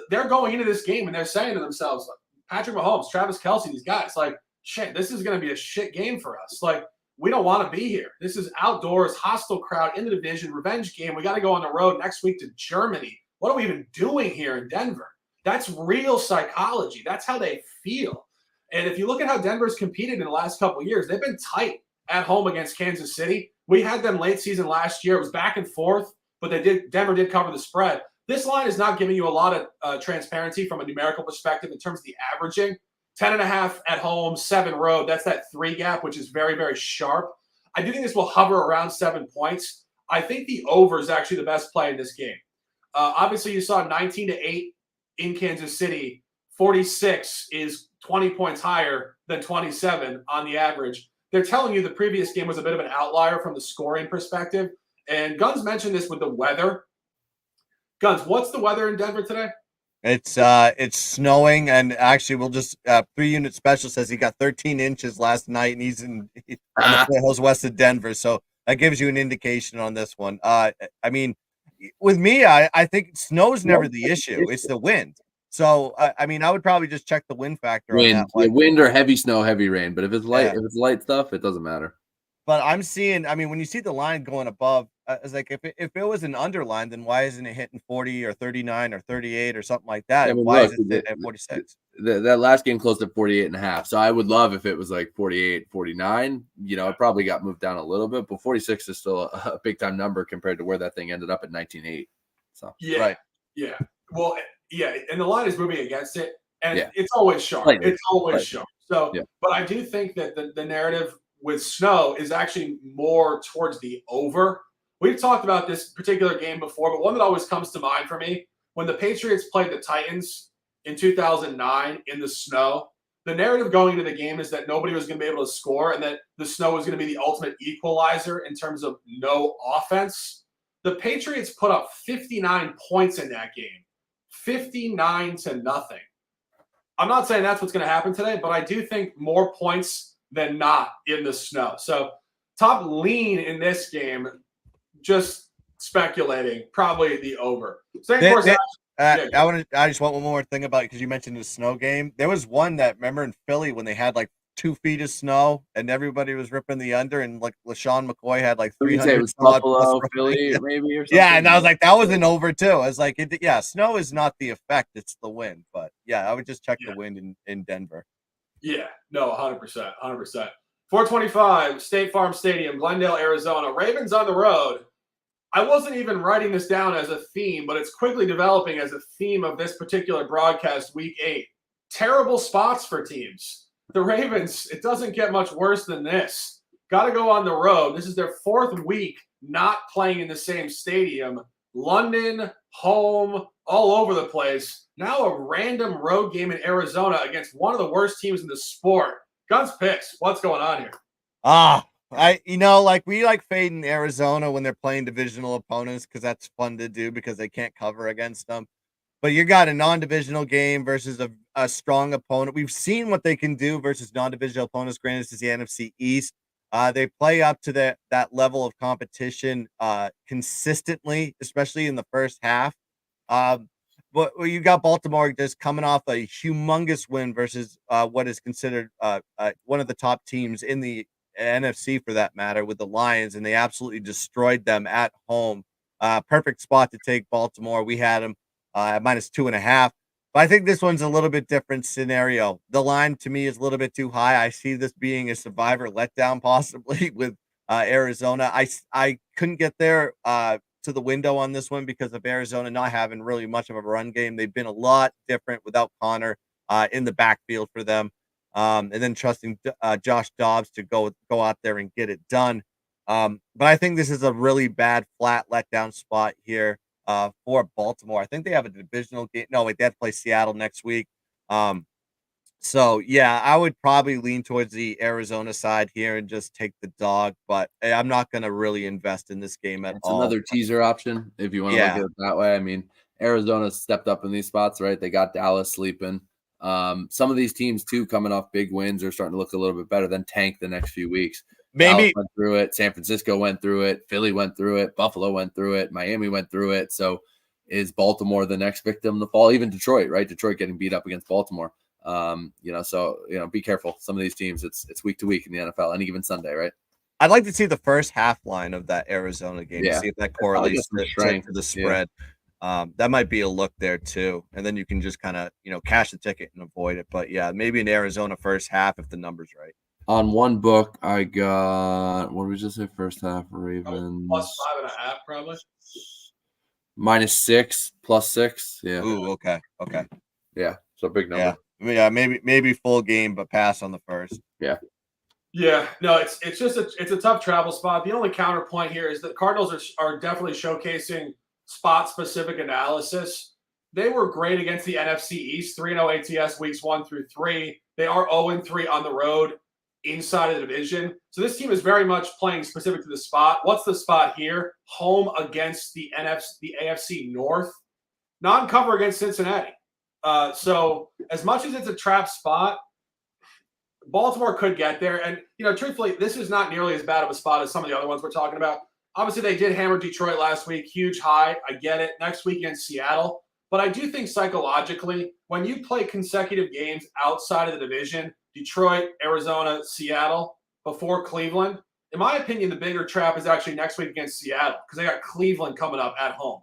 They're going into this game and they're saying to themselves, like, Patrick Mahomes, Travis Kelce, these guys, like, shit, this is going to be a shit game for us. Like, we don't want to be here. This is outdoors, hostile crowd in the division, revenge game. We got to go on the road next week to Germany. What are we even doing here in Denver? That's real psychology. That's how they feel. And if you look at how Denver's competed in the last couple of years, they've been tight at home against Kansas City. We had them late season last year. It was back and forth, but Denver did cover the spread. This line is not giving you a lot of transparency from a numerical perspective in terms of the averaging. 10.5 at home, 7 road. That's that 3 gap, which is very, very sharp. I do think this will hover around 7 points. I think the over is actually the best play in this game. Obviously, you saw 19-8 in Kansas City. 46 is 20 points higher than 27 on the average. They're telling you the previous game was a bit of an outlier from the scoring perspective. And Guns mentioned this with the weather. Guns, what's the weather in Denver today? It's snowing, and actually, we'll just 3-unit special says he got 13 inches last night, and he's on the hills west of Denver. So that gives you an indication on this one. I mean, with me, I think snow's never the issue; it's the wind. So I mean, I would probably just check the wind factor on that. Yeah, wind or heavy snow, heavy rain. But if it's light stuff, it doesn't matter. But I'm seeing, I mean, when you see the line going above, it's like if it was an underline, then why isn't it hitting 40 or 39 or 38 or something like that? Yeah, why is it at 46? That last game closed at 48.5. So I would love if it was like 48, 49. It probably got moved down a little bit, but 46 is still a big time number compared to where that thing ended up at 19.8. So yeah, right. Yeah. Well, yeah, and the line is moving against it, and it's always sharp. It's always sharp. So, but I do think that the narrative with snow is actually more towards the over. We've talked about this particular game before, but one that always comes to mind for me, when the Patriots played the Titans in 2009 in the snow, the narrative going into the game is that nobody was going to be able to score and that the snow was going to be the ultimate equalizer in terms of no offense. The Patriots put up 59 points in that game, 59-0. I'm not saying that's what's going to happen today, but I do think more points than not in the snow. So top lean in this game, just speculating, probably the over. I just want one more thing about it because you mentioned the snow game. There was one that, remember in Philly when they had like 2 feet of snow and everybody was ripping the under, and like LaShawn McCoy had like 300. It was Buffalo, Philly, maybe, or something. Yeah, and I was like, that was an over too. I was like, snow is not the effect; it's the wind. But yeah, I would just check the wind in Denver. Yeah, no, 100%. 425, State Farm Stadium, Glendale, Arizona. Ravens on the road. I wasn't even writing this down as a theme, but it's quickly developing as a theme of this particular broadcast, Week 8. Terrible spots for teams. The Ravens, it doesn't get much worse than this. Got to go on the road. This is their 4th week not playing in the same stadium. London, home, all over the place. Now a random road game in Arizona against one of the worst teams in the sport. Guns picks. What's going on here? We like fading Arizona when they're playing divisional opponents because that's fun to do because they can't cover against them. But you got a non-divisional game versus a strong opponent. We've seen what they can do versus non-divisional opponents. Granted, this is the NFC East. They play up to that level of competition consistently, especially in the first half. But you got Baltimore just coming off a humongous win versus what is considered one of the top teams in the NFC for that matter with the Lions, and they absolutely destroyed them at home. Perfect spot to take Baltimore. We had them at -2.5. But I think this one's a little bit different scenario. The line to me is a little bit too high. I see this being a survivor letdown possibly with Arizona. I couldn't get there to the window on this one because of Arizona not having really much of a run game. They've been a lot different without Connor in the backfield for them. And then trusting Josh Dobbs to go out there and get it done. But I think this is a really bad flat letdown spot here for Baltimore. I think they have a divisional game. No, wait, they have to play Seattle next week. So, yeah, I would probably lean towards the Arizona side here and just take the dog. But I'm not going to really invest in this game at all. It's another teaser option if you want to look at it that way. I mean, Arizona stepped up in these spots, right? They got Dallas sleeping. Some of these teams, too, coming off big wins are starting to look a little bit better than tank the next few weeks. Maybe Dallas went through it. San Francisco went through it. Philly went through it. Buffalo went through it. Miami went through it. So is Baltimore the next victim to fall? Even Detroit, right? Detroit getting beat up against Baltimore. Be careful. Some of these teams, it's week to week in the NFL, any given Sunday, right? I'd like to see the first half line of that Arizona game to see if that correlates to the spread. Yeah. That might be a look there too. And then you can just kind of, cash the ticket and avoid it. But yeah, maybe in Arizona first half if the number's right. On one book, I got, what did we just say? First half Ravens. +5.5 probably. -6, +6. Yeah. Ooh, okay. Yeah. So big number. Yeah, maybe full game, but pass on the first. Yeah. Yeah, no, it's just a tough travel spot. The only counterpoint here is that Cardinals are definitely showcasing spot-specific analysis. They were great against the NFC East, 3-0 ATS weeks 1 through 3. They are 0-3 on the road inside of the division. So this team is very much playing specific to the spot. What's the spot here? Home against the AFC North. Non-cover against Cincinnati. So as much as it's a trap spot, Baltimore could get there. And, truthfully, this is not nearly as bad of a spot as some of the other ones we're talking about. Obviously, they did hammer Detroit last week. Huge high. I get it. Next week against Seattle. But I do think psychologically, when you play consecutive games outside of the division, Detroit, Arizona, Seattle, before Cleveland, in my opinion, the bigger trap is actually next week against Seattle because they got Cleveland coming up at home.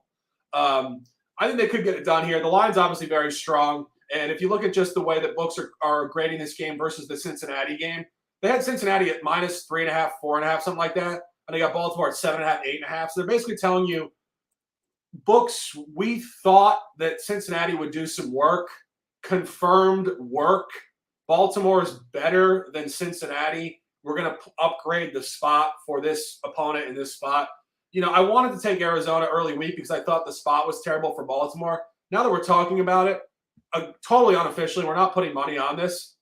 I think they could get it done here. The line's obviously very strong. And if you look at just the way that books are grading this game versus the Cincinnati game, they had Cincinnati at -3.5, 4.5, something like that. And they got Baltimore at 7.5, 8.5. So they're basically telling you, books, we thought that Cincinnati would do some work, confirmed work. Baltimore is better than Cincinnati. We're going to upgrade the spot for this opponent in this spot. I wanted to take Arizona early week because I thought the spot was terrible for Baltimore. Now that we're talking about it, totally unofficially, we're not putting money on this.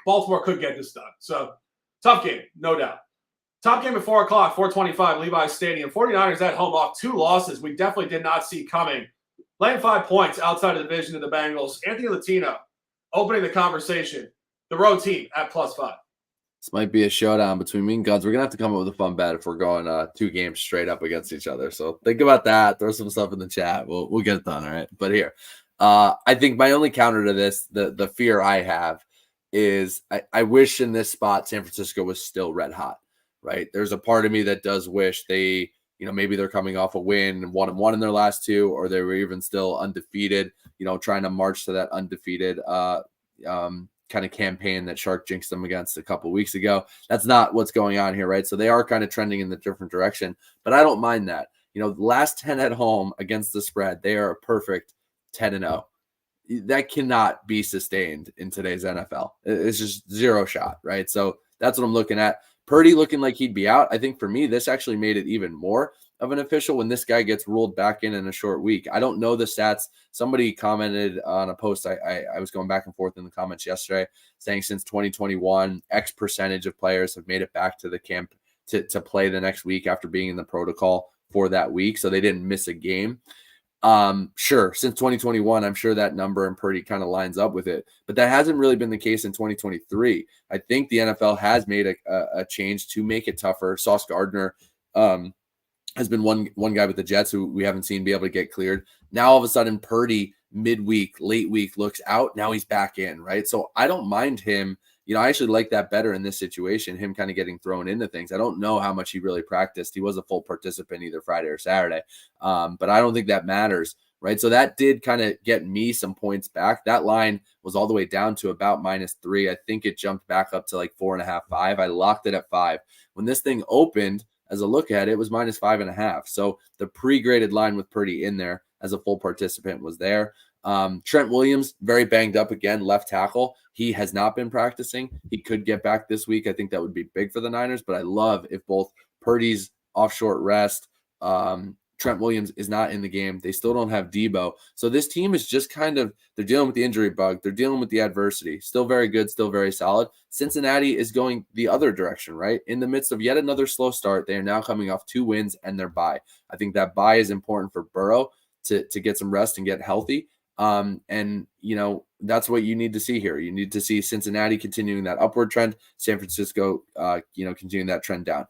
Baltimore could get this done. So, tough game, no doubt. Top game at 4 o'clock, 4:25, Levi's Stadium. 49ers at home off 2 losses we definitely did not see coming. Laying 5 points outside of the division of the Bengals. Anthony Latino opening the conversation. The road team at +5. This might be a showdown between me and Guns. We're going to have to come up with a fun bet if we're going 2 games straight up against each other. So think about that. Throw some stuff in the chat. We'll get it done, all right? But here, I think my only counter to this, the fear I have, is I wish in this spot San Francisco was still red hot, right? There's a part of me that does wish they, maybe they're coming off a win, 1-1 in their last 2, or they were even still undefeated, trying to march to that undefeated kind of campaign that Shark jinxed them against a couple weeks ago. That's not what's going on here, right? So they are kind of trending in the different direction, but I don't mind that. The last 10 at home against the spread, they are a perfect 10-0. That cannot be sustained in today's NFL. It's just zero shot, right? So that's what I'm looking at. Purdy looking like he'd be out. I think for me, this actually made it even more of an official when this guy gets ruled back in a short week. I don't know the stats. Somebody commented on a post. I was going back and forth in the comments yesterday saying since 2021, X percentage of players have made it back to the camp to play the next week after being in the protocol for that week. So they didn't miss a game. Sure, since 2021, I'm sure that number and Purdy kind of lines up with it, but that hasn't really been the case in 2023. I think the NFL has made a change to make it tougher. Sauce Gardner has been one guy with the Jets who we haven't seen be able to get cleared. Now all of a sudden Purdy midweek, late week looks out. Now he's back in, right? So I don't mind him. I actually like that better in this situation, him kind of getting thrown into things. I don't know how much he really practiced. He was a full participant either Friday or Saturday, but I don't think that matters, right? So that did kind of get me some points back. That line was all the way down to about -3. I think it jumped back up to like 4.5, 5. I locked it at 5. When this thing opened, as a look at it, was -5.5. So the pre-graded line with Purdy in there as a full participant was there. Trent Williams, very banged up again, left tackle. He has not been practicing. He could get back this week. I think that would be big for the Niners, but I love if both Purdy's off short rest, Trent Williams is not in the game. They still don't have Debo. So this team is just they're dealing with the injury bug. They're dealing with the adversity. Still very good, still very solid. Cincinnati is going the other direction, right? In the midst of yet another slow start, they are now coming off 2 wins and their bye. I think that bye is important for Burrow to get some rest and get healthy. And that's what you need to see here. You need to see Cincinnati continuing that upward trend, San Francisco, continuing that trend down.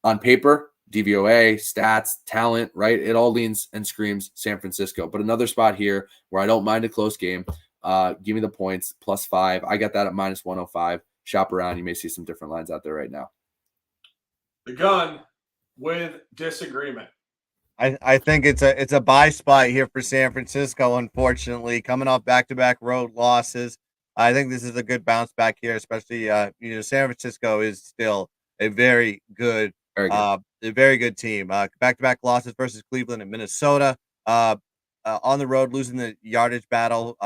On paper, DVOA, stats, talent, right? It all leans and screams San Francisco. But another spot here where I don't mind a close game. Give me the points, +5. I got that at -105. Shop around. You may see some different lines out there right now. The gun with disagreement. I think it's a buy spot here for San Francisco, unfortunately, coming off back-to-back road losses. I think this is a good bounce back here, especially San Francisco is still a very good team. Back-to-back losses versus Cleveland and Minnesota. On the road, losing the yardage battle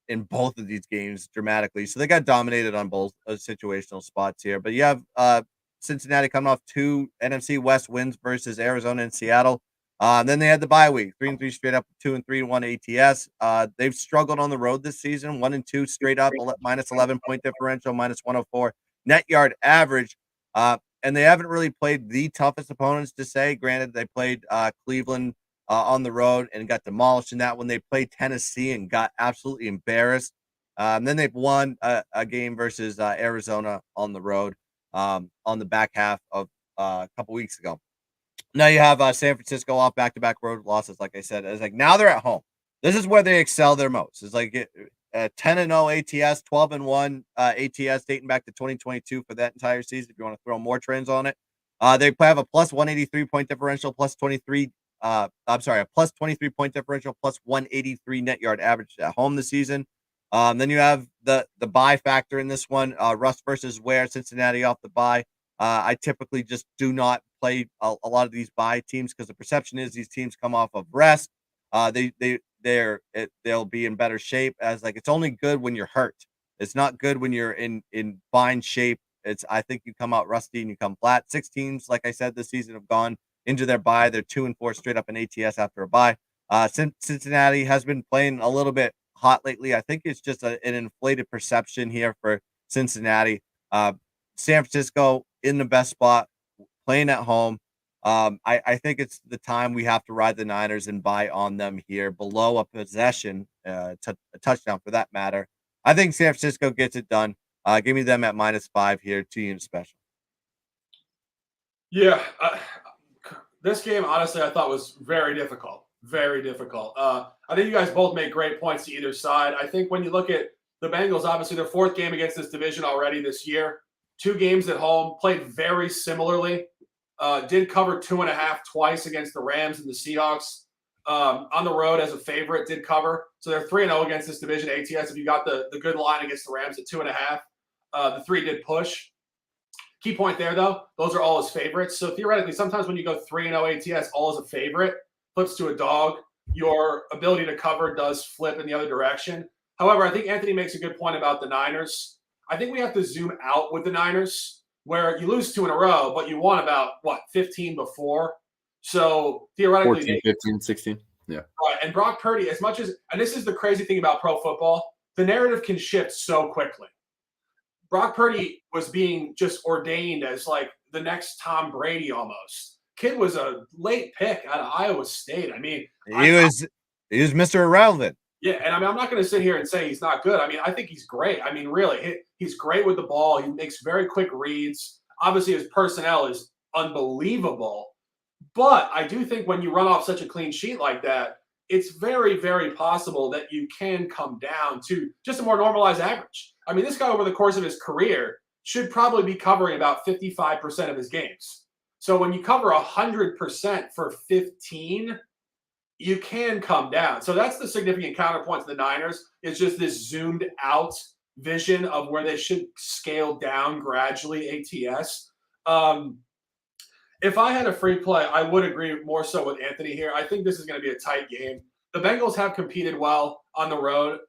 in both of these games dramatically. So they got dominated on both situational spots here. But you have Cincinnati coming off 2 NFC West wins versus Arizona and Seattle. Then they had the bye week, 3-3 straight up, 2-3-1 ATS. They've struggled on the road this season, 1-2 straight up, -11 point differential, -104 net yard average. And they haven't really played the toughest opponents to say. Granted, they played Cleveland on the road and got demolished in that one. They played Tennessee and got absolutely embarrassed. Then they've won a game versus Arizona on the road on the back half of a couple weeks ago. Now you have San Francisco off back-to-back road losses, like I said. It's like now they're at home. This is where they excel their most. It's like 10-0 ATS, 12-1 ATS dating back to 2022 for that entire season. If you want to throw more trends on it, they have a +183 point differential, a +23 point differential, +183 net yard average at home this season. Then you have the bye factor in this one. Russ versus Ware, Cincinnati off the bye. I typically just do not play a lot of these bye teams because the perception is these teams come off of rest. They'll be in better shape. As like it's only good when you're hurt. It's not good when you're in fine shape. I think you come out rusty and you come flat. 6 teams, like I said, this season have gone into their bye. They're 2-4 straight up in ATS after a bye. Cincinnati has been playing a little bit hot lately. I think it's just an inflated perception here for Cincinnati. San Francisco in the best spot, playing at home. I think it's the time we have to ride the Niners and buy on them here below a possession, a touchdown for that matter. I think San Francisco gets it done. Give me them at -5 here, 2 unit special. Yeah, this game, honestly, I thought was very difficult. Very difficult. I think you guys both make great points to either side. I think when you look at the Bengals, obviously their 4th game against this division already this year. 2 games at home, played very similarly. Did cover 2.5 twice against the Rams and the Seahawks. on the road as a favorite, did cover. So they're 3-0 against this division. ATS, if you got the good line against the Rams at 2.5, the 3 did push. Key point there, though, those are all as favorites. So theoretically, sometimes when you go 3-0 ATS, all as a favorite, flips to a dog, your ability to cover does flip in the other direction. However, I think Anthony makes a good point about the Niners. I think we have to zoom out with the Niners, where you lose 2 in a row, but you won about, 15 before? So theoretically, 14, 15, 16. Yeah. Right. And Brock Purdy, as much as, and this is the crazy thing about pro football, the narrative can shift so quickly. Brock Purdy was being just ordained as like the next Tom Brady almost. Kid was a late pick out of Iowa State. I mean, he was Mr. Irrelevant. Yeah, and I mean, I'm not going to sit here and say he's not good. I mean, I think he's great. I mean, really, he's great with the ball. He makes very quick reads. Obviously, his personnel is unbelievable. But I do think when you run off such a clean sheet like that, it's very, very possible that you can come down to just a more normalized average. I mean, this guy over the course of his career should probably be covering about 55% of his games. So when you cover 100% for 15, you can come down. So that's the significant counterpoint to the Niners. It's just this zoomed out vision of where they should scale down gradually ATS. If I had a free play, I would agree more so with Anthony here. I think this is going to be a tight game. The Bengals have competed well on the road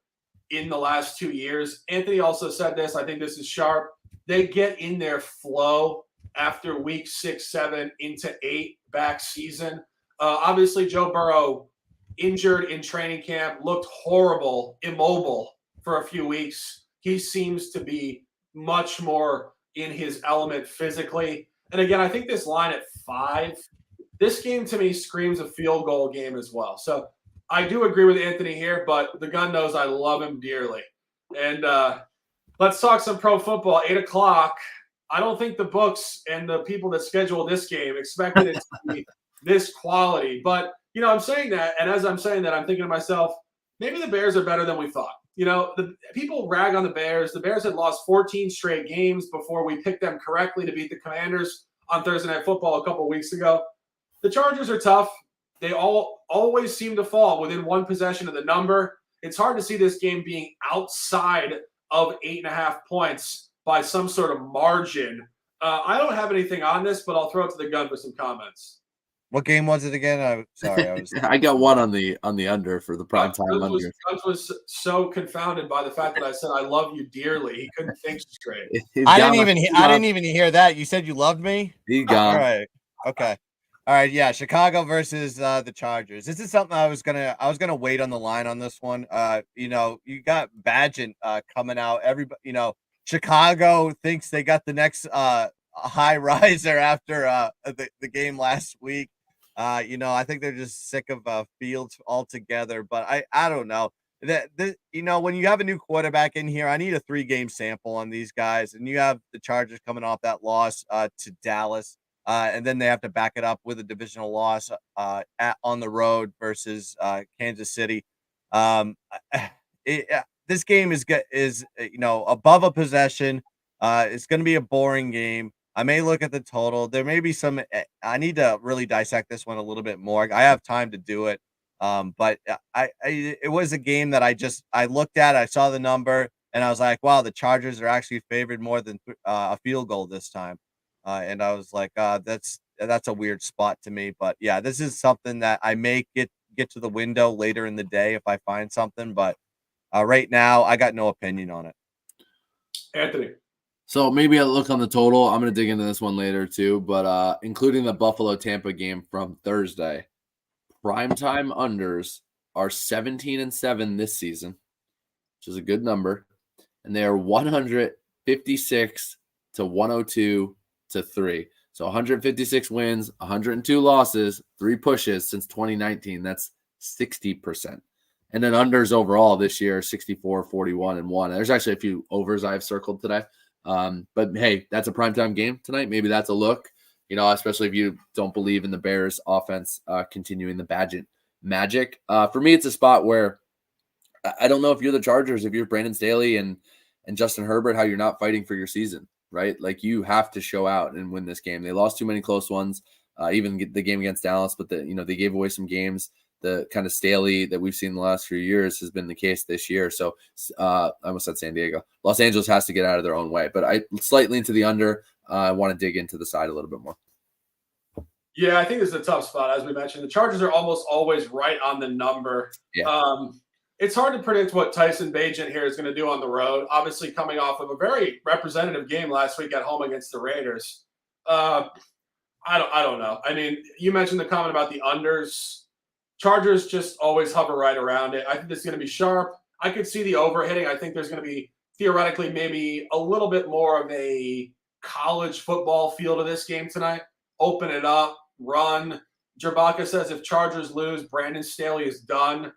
in the last 2 years. Anthony also said this. I think this is sharp. They get in their flow after week 6, 7 into 8 back season. Obviously, Joe Burrow injured in training camp, looked horrible, immobile for a few weeks. He seems to be much more in his element physically. And again, I think this line at 5, this game to me screams a field goal game as well. So I do agree with Anthony here, but the gun knows I love him dearly. And let's talk some pro football. 8 o'clock. I don't think the books and the people that schedule this game expected it to be this quality. But, you know, I'm saying that, and as I'm saying that, I'm thinking to myself, maybe the Bears are better than we thought. You know, the people rag on the Bears. The Bears had lost 14 straight games before we picked them correctly to beat the Commanders on Thursday Night Football a couple of weeks ago. The Chargers are tough. They always seem to fall within one possession of the number. It's hard to see this game being outside of 8.5 points by some sort of margin. I don't have anything on this, but I'll throw it to the gun for some comments. What game was it again? I'm sorry. I got one on the under for the primetime under. Gunz was so confounded by the fact that I said I love you dearly. He couldn't think straight. I didn't even hear that. You said you loved me? He gone. All right. Okay. All right. Yeah. Chicago versus the Chargers. This is something I was gonna wait on the line on this one. You know, you got Badgett coming out. Everybody, you know, Chicago thinks they got the next high riser after the game last week. You know, I think they're just sick of Fields altogether, but I don't know. You know, when you have a new quarterback in here, I need a 3-game sample on these guys, and you have the Chargers coming off that loss to Dallas, and then they have to back it up with a divisional loss on the road versus Kansas City. This game is you know, above a possession. It's going to be a boring game. I may look at the total. There may be some. I need to really dissect this one a little bit more. I have time to do it, but it was a game that I looked at. I saw the number, and I was like, "Wow, the Chargers are actually favored more than a field goal this time." And I was like, "That's a weird spot to me." But yeah, this is something that I may get to the window later in the day if I find something. But right now, I got no opinion on it. Anthony. So maybe I'll look on the total. I'm going to dig into this one later too, but including the Buffalo-Tampa game from Thursday, primetime unders are 17-7 this season, which is a good number, and they are 156 to 102 to 3. So 156 wins, 102 losses, 3 pushes since 2019. That's 60%. And then unders overall this year, 64, 41, and 1. There's actually a few overs I have circled today. But hey, that's a primetime game tonight. Maybe that's a look, you know, especially if you don't believe in the Bears offense continuing the Badgett magic. For me, it's a spot where I don't know if you're the Chargers, if you're Brandon Staley and Justin Herbert, how you're not fighting for your season, right? Like you have to show out and win this game. They lost too many close ones, even the game against Dallas, but they gave away some games the kind of Staley that we've seen the last few years has been the case this year. So I almost said San Diego. Los Angeles has to get out of their own way, but I slightly into the under. I want to dig into the side a little bit more. Yeah, I think this is a tough spot. As we mentioned, the Chargers are almost always right on the number. Yeah. It's hard to predict what Tyson Bagent here is going to do on the road. Obviously, coming off of a very representative game last week at home against the Raiders. I don't know. I mean, you mentioned the comment about the unders. Chargers just always hover right around it. I think this is going to be sharp. I could see the over hitting. I think there's going to be theoretically maybe a little bit more of a college football feel to this game tonight. Open it up, run. Jerbaka says if Chargers lose, Brandon Staley is done.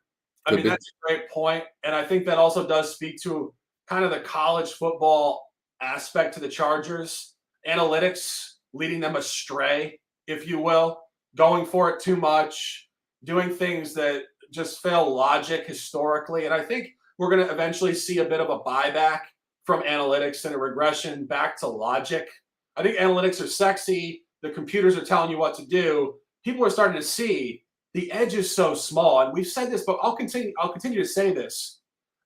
I mean, that's a great point. And I think that also does speak to kind of the college football aspect to the Chargers. Analytics leading them astray, if you will, going for it too much, doing things that just fail logic historically. And I think we're going to eventually see a bit of a buyback from analytics and a regression back to logic. I think analytics are sexy. The computers are telling you what to do. People are starting to see the edge is so small. And we've said this, but I'll continue to say this.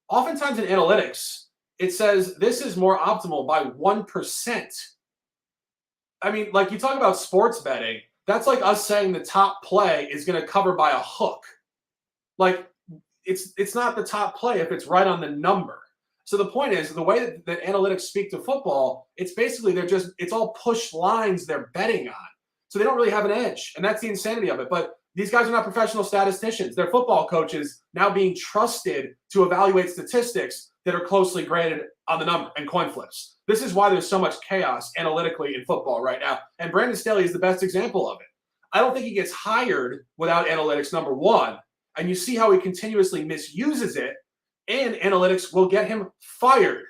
Oftentimes in analytics, it says this is more optimal by 1%. I mean, like you talk about sports betting, that's like us saying the top play is going to cover by a hook. Like it's not the top play if it's right on the number. So the point is the way that analytics speak to football, it's basically it's all push lines they're betting on. So they don't really have an edge. And that's the insanity of it. But these guys are not professional statisticians. They're football coaches now being trusted to evaluate statistics that are closely graded on the number and coin flips. This is why there's so much chaos analytically in football right now. And Brandon Staley is the best example of it. I don't think he gets hired without analytics, number one. And you see how he continuously misuses it. And analytics will get him fired.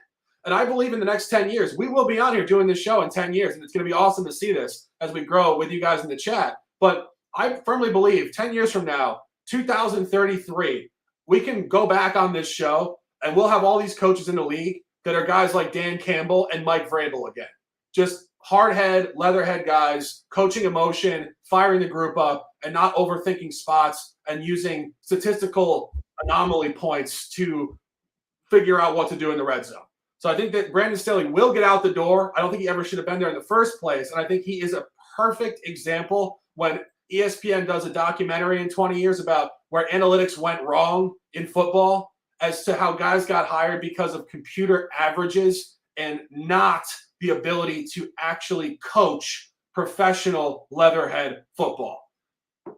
And I believe in the next 10 years, we will be on here doing this show in 10 years. And it's going to be awesome to see this as we grow with you guys in the chat. But I firmly believe 10 years from now, 2033, we can go back on this show and we'll have all these coaches in the league that are guys like Dan Campbell and Mike Vrabel again. Just hardhead, leatherhead guys, coaching emotion, firing the group up, and not overthinking spots and using statistical anomaly points to figure out what to do in the red zone. So I think that Brandon Staley will get out the door. I don't think he ever should have been there in the first place. And I think he is a perfect example when ESPN does a documentary in 20 years about where analytics went wrong in football as to how guys got hired because of computer averages and not the ability to actually coach professional leatherhead football.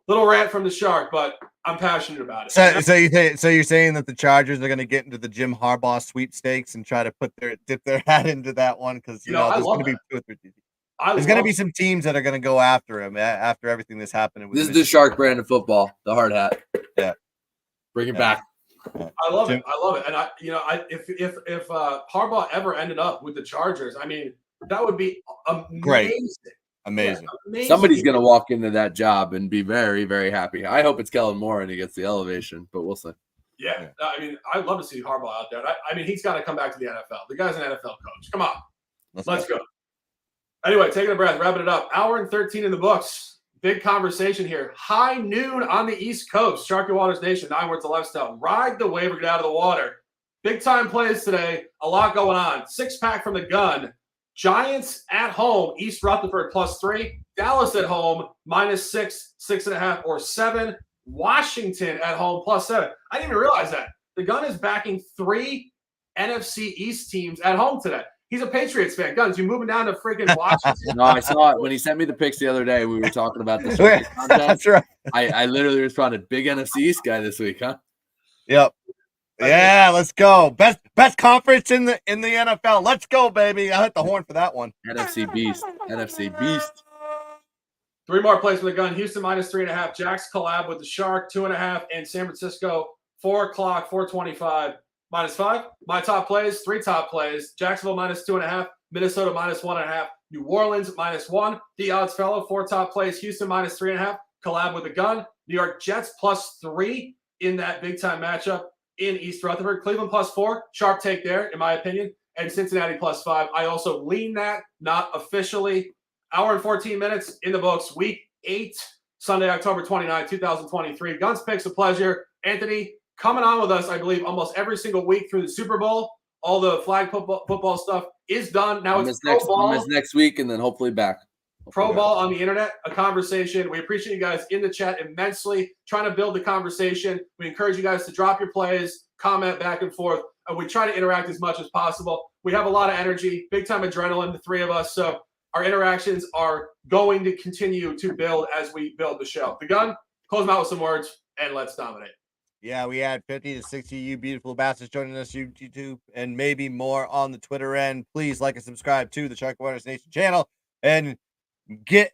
Little rant from the Shark, but I'm passionate about it. So you're saying that the Chargers are going to get into the Jim Harbaugh sweepstakes and try to dip their hat into that one because there's going to be there's going to be some teams that are going to go after him after everything that's happening. This is the Shark brand of football, the hard hat. Yeah, bring it back. I love it. And if Harbaugh ever ended up with the Chargers, I mean, that would be amazing. Great. Amazing. Yeah, amazing. Somebody's going to walk into that job and be very, very happy. I hope it's Kellen Moore and he gets the elevation, but we'll see. Yeah. I mean, I'd love to see Harbaugh out there. I mean, he's got to come back to the NFL. The guy's an NFL coach. Come on. Let's go. Anyway, taking a breath, wrapping it up. Hour and 13 in the books. Big conversation here. High noon on the East Coast. Sharky Waters Nation, 9 words of lifestyle. Ride the wave or get out of the water. Big time plays today. A lot going on. 6-pack from the gun. Giants at home, East Rutherford +3. Dallas at home, -6, 6.5, or 7. Washington at home +7. I didn't even realize that. The gun is backing 3 NFC East teams at home today. He's a Patriots fan. Guns, you moving down to freaking Washington? No, I saw it when he sent me the picks the other day. We were talking about this. That's right. I literally responded, big NFC East guy this week, huh? Yep. Yeah, let's go. Best conference in the NFL. Let's go, baby. I hit the horn for that one. NFC Beast. NFC Beast. 3 more plays for the gun. Houston -3.5. Jax collab with the Shark 2.5. And San Francisco 4 o'clock, 425 -5. My top plays, 3 top plays. Jacksonville -2.5. Minnesota -1.5. New Orleans -1. The odds fellow 4 top plays. Houston -3.5. Collab with the gun. New York Jets +3 in that big time matchup in East Rutherford. Cleveland +4. Sharp take there, in my opinion. And Cincinnati +5. I also lean that, not officially. Hour and 14 minutes in the books. Week 8 Sunday, October 29, 2023. Guns Picks, a pleasure. Anthony, coming on with us, I believe, almost every single week through the Super Bowl. All the flag football stuff is done. Now it's pro ball. Next week, and then hopefully back. Pro ball on the internet, a conversation. We appreciate you guys in the chat immensely, trying to build the conversation. We encourage you guys to drop your plays, comment back and forth, and we try to interact as much as possible. We have a lot of energy, big time adrenaline, the three of us. So our interactions are going to continue to build as we build the show. The Gun, close them out with some words, and let's dominate. Yeah, we had 50 to 60 you beautiful bastards joining us YouTube, and maybe more on the Twitter end. Please like and subscribe to the Jaguars Nation channel, and hit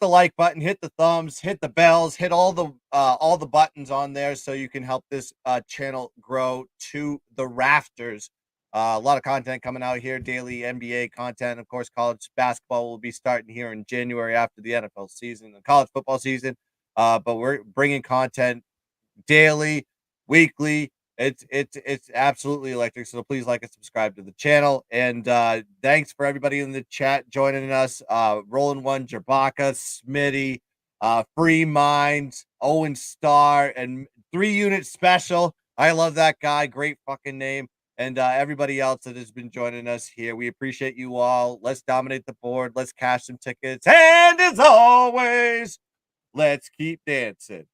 the like button, hit the thumbs, hit the bells, hit all the buttons on there so you can help this channel grow to the rafters. A lot of content coming out here, daily NBA content. Of course, college basketball will be starting here in January after the NFL season, the college football season. But we're bringing content daily, weekly. It's absolutely electric. So please like and subscribe to the channel. And thanks for everybody in the chat joining us. Rolling One, Jabaka, Smitty, Free Minds, Owen Star, and 3 Unit Special. I love that guy. Great fucking name. And everybody else that has been joining us here. We appreciate you all. Let's dominate the board. Let's cash some tickets. And as always, let's keep dancing.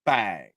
Bang.